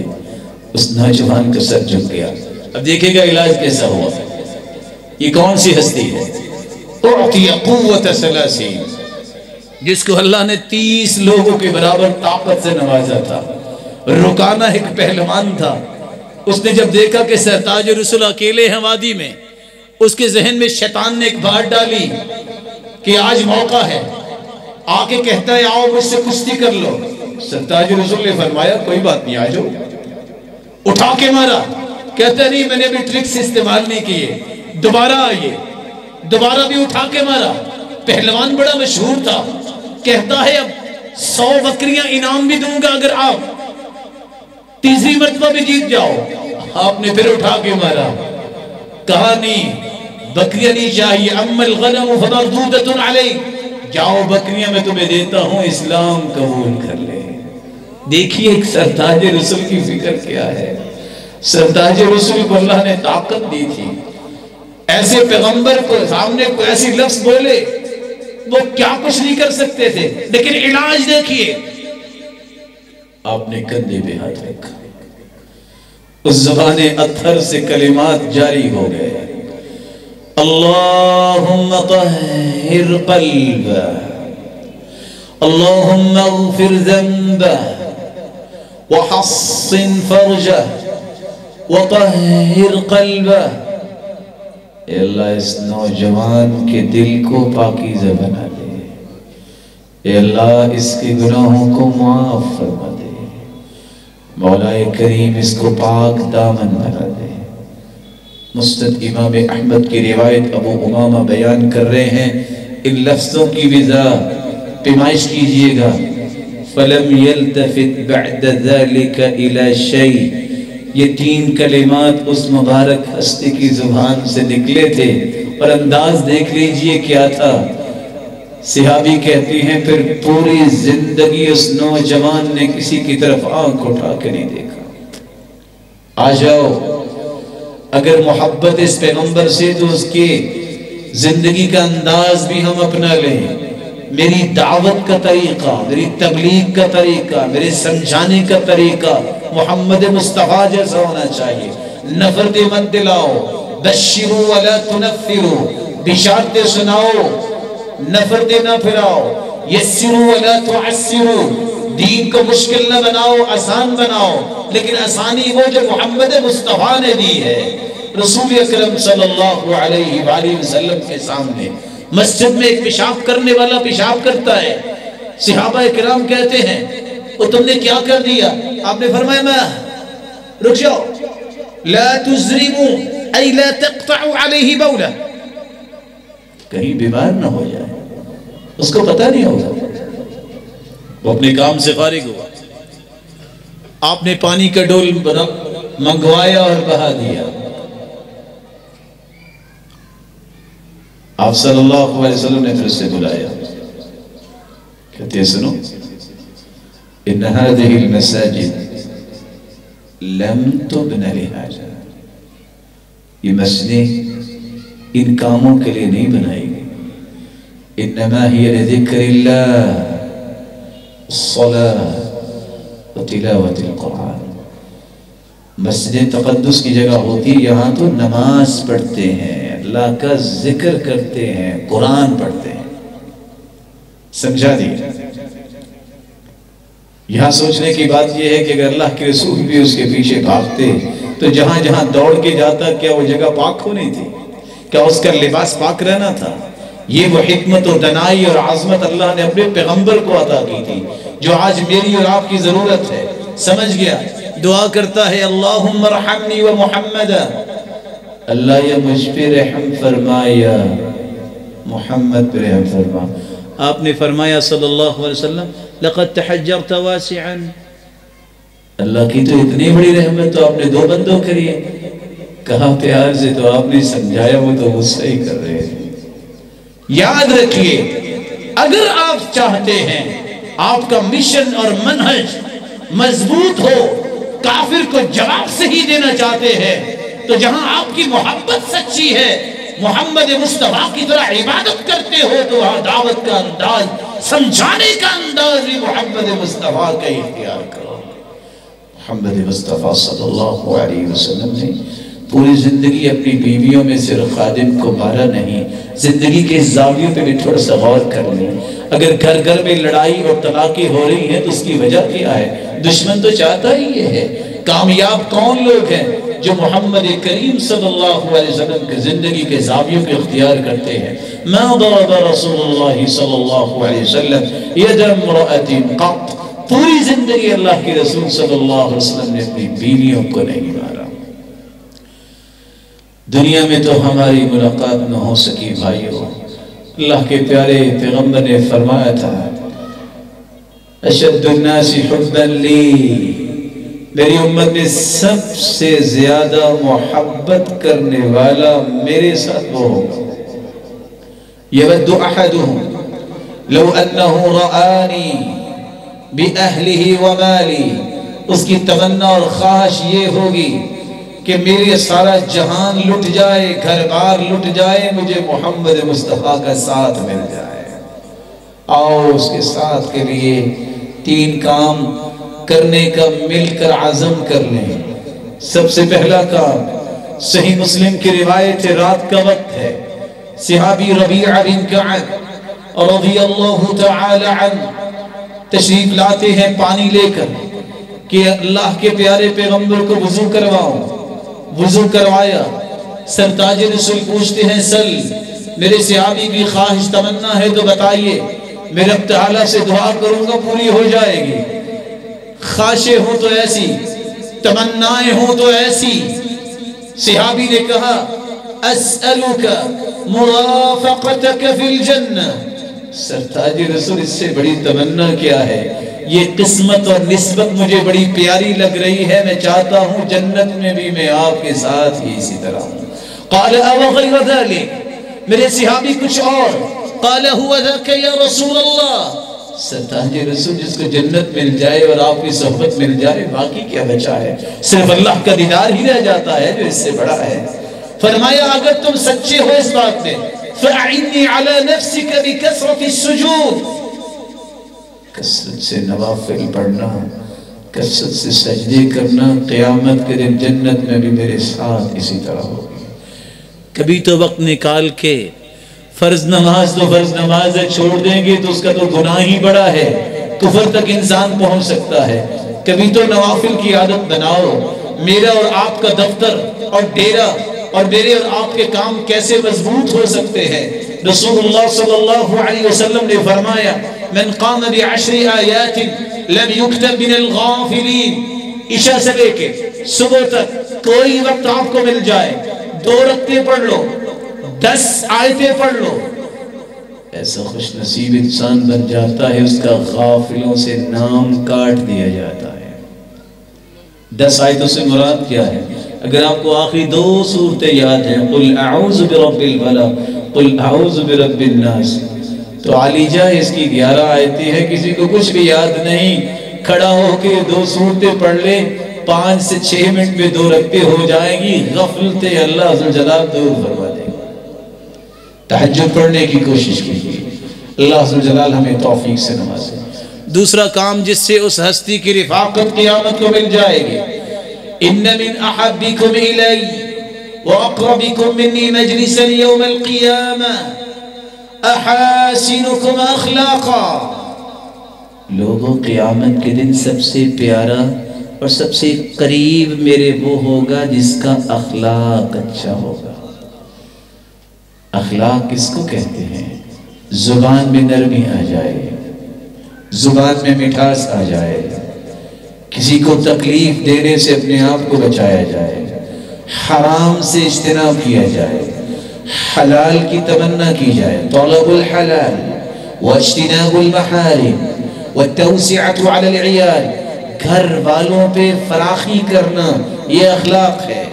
اس نوجوان کا سر جھک گیا۔ اب دیکھے گا علاج کیسا ہوا۔ یہ کون سی ہستی ہے؟ اعطی قوت 30، جس کو اللہ نے 30 لوگوں کے برابر طاقت سے نوازا تھا۔ رکانہ ایک پہلوان تھا، اس نے جب دیکھا کہ سرتاج رسول اکیلے ہیں وادی میں، اس کے ذہن میں شیطان نے ایک بات ڈالی کہ آج موقع ہے، آ کے کہتا ہے آؤ مجھ سے کشتی کر لو۔ سرتاج رسول نے فرمایا کوئی بات نہیں، آ جاؤ۔ اٹھا کے مارا، کہتا نہیں میں نے بھی ٹرکس استعمال نہیں کیے، دوبارہ آئیے، دوبارہ بھی اٹھا کے مارا۔ پہلوان بڑا مشہور تھا، کہتا ہے اب 100 بکریاں انعام بھی دوں گا اگر آپ تیسری مرتبہ بھی جیت جاؤ۔ آپ نے پھر اٹھا کے مارا، کہا نہیں بکریاں نہیں چاہیے، اما الغنم فمردودۃ علیک، جاؤ بکریاں میں تمہیں دیتا ہوں، اسلام قبول کر لے۔ دیکھیے ایک سرتاج رسول کی فکر کیا ہے۔ سرتاج رسول کو اللہ نے طاقت دی تھی، ایسے پیغمبر کو سامنے کو ایسی لفظ بولے وہ کیا کچھ نہیں کر سکتے تھے، لیکن علاج دیکھیے، آپ نے کندھے پہ ہاتھ رکھا، اس زبان اطہر سے کلمات جاری ہو گئے۔ اللہم طہر قلبہ، اللہم اغفر ذنبہ وحصن فرجہ وطہر قلبہ، اے اللہ اس نوجوان کے دل کو پاکیزہ بنا دے، اے اللہ اس کے گناہوں کو معاف فرما دے، مولا کریم اس کو پاک دامن بنا دے۔ مسند امام احمد کی روایت ابو امامہ بیان کر رہے ہیں، ان لفظوں کی وضاح پیمائش کیجئے گا۔ فَلَمْ يَلْتَفِتْ بَعْدَ ذَلِكَ إِلَى شَيْءٍ، یہ 3 کلمات اس مبارک ہستی کی زبان سے نکلے تھے، اور انداز دیکھ لیجئے کیا تھا۔ صحابی کہتی ہیں پھر پوری زندگی اس نوجوان نے کسی کی طرف آنکھ اٹھا کے نہیں دیکھا۔ آ جاؤ، اگر محبت اس پیغمبر سے تو اس کے زندگی کا انداز بھی ہم اپنا لیں، میری دعوت کا طریقہ، میری تبلیغ کا طریقہ، میرے سمجھانے کا طریقہ محمد مصطفیٰ جیسا ہونا چاہیے۔ نفرت مت دلاؤ، بشروا ولا تنفروا، بشارتیں سناؤ، نفرتیں نہ پھراؤ، یسروا ولا تعسروا، دین کو مشکل نہ بناؤ، آسان بناؤ، لیکن آسانی وہ جو محمد مصطفیٰ نے دی ہے۔ رسول اکرم صلی اللہ علیہ وآلہ وسلم کے سامنے مسجد میں ایک پیشاب کرنے والا پیشاب کرتا ہے، صحابہ کرام کہتے ہیں وہ تم نے کیا کر دیا؟ آپ نے فرمایا میں رک جاؤ، لا تزرموا ای لا تقطعوا علیہ بولا، کہیں بیمار نہ ہو جائے، اس کو پتہ نہیں ہوگا۔ وہ اپنے کام سے فارغ ہوا، آپ نے پانی کا ڈول منگوایا اور بہا دیا۔ آپ صلی اللہ علیہ وسلم نے پھر سے بلایا، کہتے ہیں سنو، ان هذه المساجد لم تبن لهذا، یہ مسجدیں ان کاموں کے لیے نہیں بنائی گئی، انما هي لذکر اللہ الصلاة وتلاوة القرآن۔ مسجد تقدس کی جگہ ہوتی، یہاں تو نماز پڑھتے ہیں، اللہ کا ذکر کرتے ہیں، قرآن پڑھتے ہیں۔ سمجھا دیا؟ یہاں سوچنے کی بات یہ ہے کہ اگر اللہ کے رسول بھی اس کے پیچھے بھاگتے تو جہاں جہاں دوڑ کے جاتا کیا وہ جگہ پاک ہونی تھی؟ کیا اس کا لباس پاک رہنا تھا؟ یہ وہ حکمت و دنائی اور عظمت اللہ نے اپنے پیغمبر کو عطا کی تھی جو آج میری اور آپ کی ضرورت ہے۔ سمجھ گیا؟ دعا کرتا ہے اللہم ارحمنی و محمد، اللہ یا مجھ پہ رحم فرمایا، محمد پہ رحم فرما۔ آپ نے فرمایا صلی اللہ علیہ وسلم لقد تحجرت واسعا، اللہ کی تو اتنی بڑی رحمت تو آپ نے دو بندوں کری ہے، کہا پیار سے تو آپ نے سمجھایا، وہ تو غصہ ہی کر رہے ہیں۔ یاد رکھیے اگر آپ چاہتے ہیں آپ کا مشن اور منہج مضبوط ہو، کافر کو جواب صحیح دینا چاہتے ہیں، تو جہاں آپ کی محبت سچی ہے، محمد مصطفیٰ کی طرح عبادت کرتے ہو، تو وہاں دعوت کا انداز، سمجھانے کا انداز بھی محمد مصطفیٰ کا اختیار کرو۔ محمد مصطفیٰ صلی اللہ علیہ وسلم نے پوری زندگی اپنی بیویوں میں صرف خادم کو مارا نہیں، زندگی کے زاویوں پہ بھی تھوڑا سا غور کر لیں۔ اگر گھر گھر میں لڑائی اور طلاقیں ہو رہی ہیں تو اس کی وجہ کیا ہے؟ دشمن تو چاہتا ہی یہ ہے۔ کامیاب کون لوگ ہیں؟ جو محمد کریم صلی اللہ علیہ وسلم کے زندگی کے زاویوں کے اختیار کرتے ہیں۔ ما ضرب رسول اللہ صلی اللہ علیہ وسلم ید امرأۃ قط، پوری زندگی اللہ کے رسول صلی اللہ علیہ وسلم نے اپنی بیویوں کو نہیں مارا۔ دنیا میں تو ہماری ملاقات نہ ہو سکی بھائیو، اللہ کے پیارے پیغمبر نے فرمایا تھا اشد الناس حبا لی، میری امت میں سب سے زیادہ محبت کرنے والا میرے ساتھ وہ ہوگا۔ یود احدهم لو انه رآنی بأہلہ ومالی، اس کی تمنا اور خواہش یہ ہوگی کہ میرے سارا جہان لٹ جائے، گھر بار لٹ جائے، مجھے محمد مصطفیٰ کا ساتھ مل جائے۔ آؤ اس کے ساتھ کے لیے 3 کام کرنے کا مل کر عزم کر لیں۔ سب سے پہلا کام، صحیح مسلم کی روایت رات کا وقت ہے، صحابی ربیعہ بن کعب رضی اللہ تعالی عنہ تشریف لاتے ہیں پانی لے کر کہ اللہ کے پیارے پیغمبر کو وضو کرواؤں۔ وضو کروایا، سرتاج رسول پوچھتے ہیں سل، میرے صحابی کی خواہش تمنا ہے تو بتائیے، میں رب تعالیٰ سے دعا کروں گا پوری ہو جائے گی۔ خواہشیں ہوں تو ایسی، تمنائیں ہوں تو ایسی۔ صحابی نے کہا اسألک مرافقتک فی الجنہ، سرتاج رسول اس سے بڑی تمنا کیا ہے؟ یہ قسمت اور نسبت مجھے بڑی پیاری لگ رہی ہے، میں چاہتا ہوں جنت میں بھی میں آپ کے ساتھ ہی اسی طرح ہوں۔ قال او غیر ذلک، میرے صحابی کچھ اور، قال هو ذاك یا رسول اللہ، سرتاج رسول جس کو جنت مل جائے اور آپ کی صحبت مل جائے باقی کیا بچا ہے؟ صرف اللہ کا دیدار ہی رہ جاتا ہے جو اس سے بڑا ہے۔ فرمایا اگر تم سچے ہو اس بات میں فَأَعِنِّي عَلَى نَفْسِكَ بِكَثْرَةِ السُّجُودِ، کثرت سے نوافل پڑھنا، کثرت سے سجدے کرنا، قیامت کے دن جنت میں بھی میرے ساتھ اسی طرح ہوگی۔ کبھی تو وقت نکال کے فرض نماز تو فرض نماز ہے، چھوڑ دیں گے تو اس کا تو گناہ ہی بڑا ہے، کفر تک انسان پہنچ سکتا ہے۔ کبھی تو نوافل کی عادت بناؤ۔ میرا اور آپ کا دفتر اور ڈیرا اور میرے اور آپ کے کام کیسے مضبوط ہو سکتے ہیں؟ رسول اللہ صلی اللہ علیہ وسلم نے فرمایا من قام بعشر آیات لم یکتب من الغافلین، عشاء سے لے کے صبح تک کوئی وقت آپ کو مل جائے، 2 رکعتیں پڑھ لو، 10 آیتیں پڑھ لو، ایسا خوش نصیب انسان بن جاتا ہے اس کا غافلوں سے نام کاٹ دیا جاتا ہے۔ 10 آیتوں سے مراد کیا ہے؟ اگر آپ کو آخری 2 سورتیں یاد ہیں، قل اعوذ برب الفلق، قل اعوذ برب الناس، تو عالیجہ اس کی 11 آیتیں ہیں۔ کسی کو کچھ بھی یاد نہیں، کھڑا ہو کے 2 سورتیں پڑھ لے، 5 سے 6 منٹ میں 2 رکعتیں ہو جائیں گی، غفلتیں اللہ عز و جل دور فرما دے گا۔ تہجد پڑھنے کی کوشش کیجیے، اللہ عز و جل ہمیں توفیق سے نوازے۔ دوسرا کام جس سے اس ہستی کی رفاقت قیامت کو مل جائے گی، ان من احبکم الی واقربکم منی مجلسا یوم القیامہ احاسنکم اخلاقا، لوگوں قیامت کے دن سب سے پیارا اور سب سے قریب میرے وہ ہوگا جس کا اخلاق اچھا ہوگا۔ اخلاق کس کو کہتے ہیں؟ زبان میں نرمی آ جائے، زبان میں مٹھاس آ جائے، کسی کو تکلیف دینے سے اپنے آپ کو بچایا جائے، حرام سے اجتناب کیا جائے، حلال کی تمنا کی جائے، طلب الحلال واجتناب المحارم والتوسعة على العيال، گھر والوں پہ فراخی کرنا، یہ اخلاق ہے۔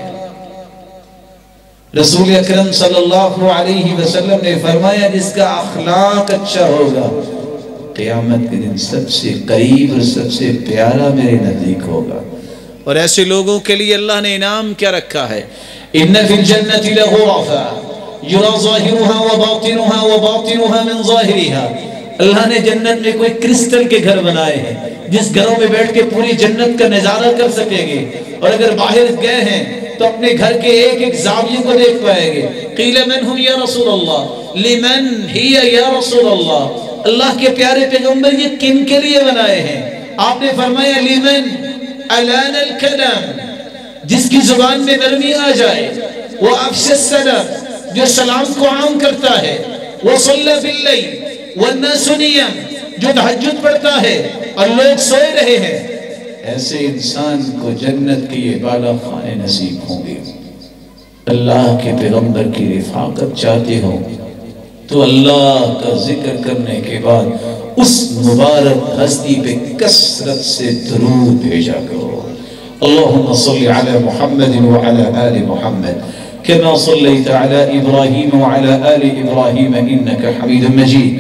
رسول اکرم صلی اللہ علیہ وسلم نے فرمایا جس کا اخلاق اچھا ہوگا قیامت کے دن سب سے قریب اور سب سے پیارا میرے نزدیک ہوگا۔ اور ایسے لوگوں کے لیے اللہ نے انعام کیا رکھا ہے؟ ان فی الجنت لغرفا یری ظاہرها وباطنها وباطنها من ظاہرها، اللہ نے جنت میں کوئی کرسٹل کے گھر بنائے ہیں جس گھروں میں بیٹھ کے پوری جنت کا نظارہ کر سکیں گے، اور اگر باہر گئے ہیں تو اپنے گھر کے ایک ایک زاویے کو دیکھ پائیں گے۔ قیل من هم یا رسول اللہ، لمن ہی یا رسول اللہ، اللہ کے پیارے پیغمبر یہ کن کے لیے بنائے ہیں؟ آپ نے فرمایا لمن الان الکلام، جس کی زبان میں نرمی آ جائے، وہ افش السلام، جو سلام کو عام کرتا ہے، وصلی باللیل والناس نیام، جو تہجد پڑھتا ہے اور لوگ سوئے رہے ہیں، ایسے انسان کو جنت کے یہ بالا خانے نصیب ہوں گے۔ اللہ کے پیغمبر کی رفاقت چاہتے ہو تو اللہ کا ذکر کرنے کے بعد اس مبارک ہستی پہ کثرت سے درود بھیجا کرو۔ اللہم صلی علی محمد وعلی آل محمد كما صليت على إبراهيم وعلى آل إبراهيم إنك حميد مجيد،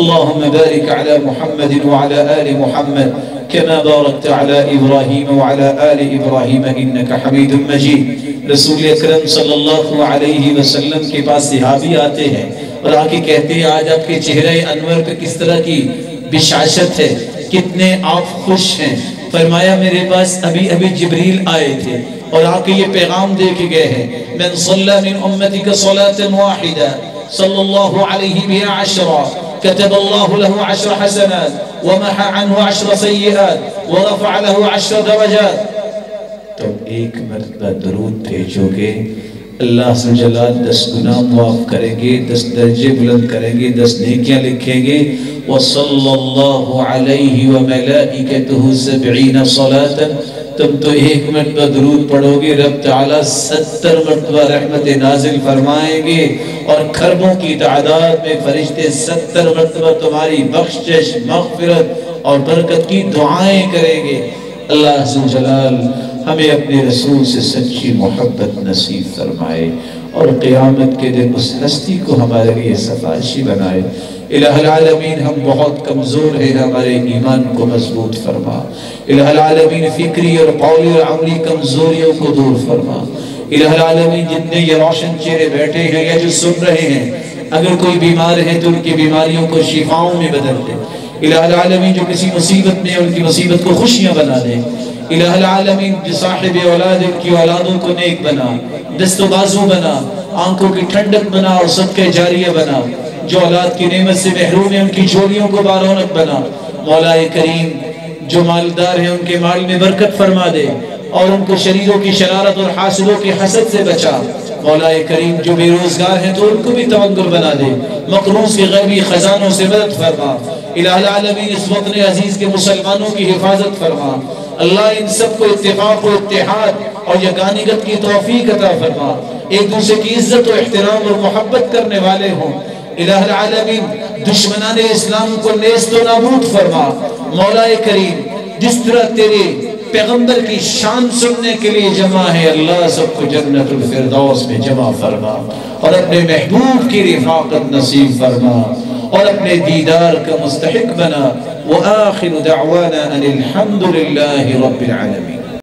اللهم بارك على محمد وعلى آل محمد كما باركت على إبراهيم وعلى آل إبراهيم إنك حميد مجيد۔ رسول اکرم صلی اللہ علیہ وسلم کے پاس صحابی آتے ہیں اور آکے کہتے ہیں آج آپ کے چہرہ انور پہ کس طرح کی بشاشت ہے، کتنے آپ خوش ہیں۔ فرمایا میرے پاس ابھی جبریل آئے تھے اور آکے یہ پیغام دے کے گئے ہیں، من صلی من امتک صلاة واحدہ صلی اللہ علیہ بها 10 كتب الله له 10 حسنات ومحى عنه 10 سيئات ورفع له 10 درجات۔ تو ایک مرتبہ درود بھیجو گے اللہ عز و جل 10 گناہ معاف کریں گے، 10 درجے بلند کریں گے، 10 نیکیاں لکھیں گے۔ وصلی اللہ علیہ وملائکتہ 70 صلاة، تم تو ایک مرتبہ درود پڑھو گے رب تعالیٰ 70 مرتبہ رحمت نازل فرمائیں گے، اور کھربوں کی تعداد میں فرشتے 70 مرتبہ تمہاری بخشش، مغفرت اور برکت کی دعائیں کریں گے۔ اللہ عز و جلال ہمیں اپنے رسول سے سچی محبت نصیب فرمائے، اور قیامت کے دن اس ہستی کو ہمارے لیے سفارشی بنائے۔ الہ العالمین ہم بہت کمزور ہیں، ہمارے ایمان کو مضبوط فرما۔ الہ العالمین فکری اور قولی اور عملی کمزوریوں کو دور فرما۔ الہ العالمین جتنے یہ روشن چہرے بیٹھے ہیں یا جو سن رہے ہیں، اگر کوئی بیمار ہے تو ان کی بیماریوں کو شفاؤں میں بدل دے۔ الہ العالمین جو کسی مصیبت میں ان کی مصیبت کو خوشیاں بنا دے۔ الہ العالمین جو صاحب اولاد ان کی اولادوں کو نیک بنا، دست و بازو بنا، آنکھوں کی ٹھنڈک بنا اور صدقہ جاریہ بنا۔ جو اولاد کی نعمت سے محروم ہیں ان کی جھولیوں کو بارونق بنا۔ مولا کریم جو مالدار ہیں ان کے مال میں برکت فرما دے اور ان کو شریروں کی شرارت اور حاسدوں کی حسد سے بچا۔ مولا کریم جو بے روزگار ہیں تو ان کو بھی توکل بنا دے، مقروض کے غیبی خزانوں سے مدد فرما۔ الہ العالمین اس وطن عزیز کے مسلمانوں کی حفاظت فرما۔ اللہ ان سب کو اتفاق و اتحاد اور یگانگت کی توفیق عطا فرما، ایک دوسرے کی عزت و احترام اور محبت کرنے والے ہوں۔ الہ العالمین دشمنان اسلام کو نیست و نابود فرما۔ مولا کریم جس طرح تیرے پیغمبر کی شان سننے کے لیے جمع ہے، اللہ سب کو جنت الفردوس میں جمع فرما اور اپنے محبوب کی رفاقت نصیب فرما اور اپنے دیدار کا مستحق بنا۔ وآخر دعوانا ان الحمد للہ رب العالمین۔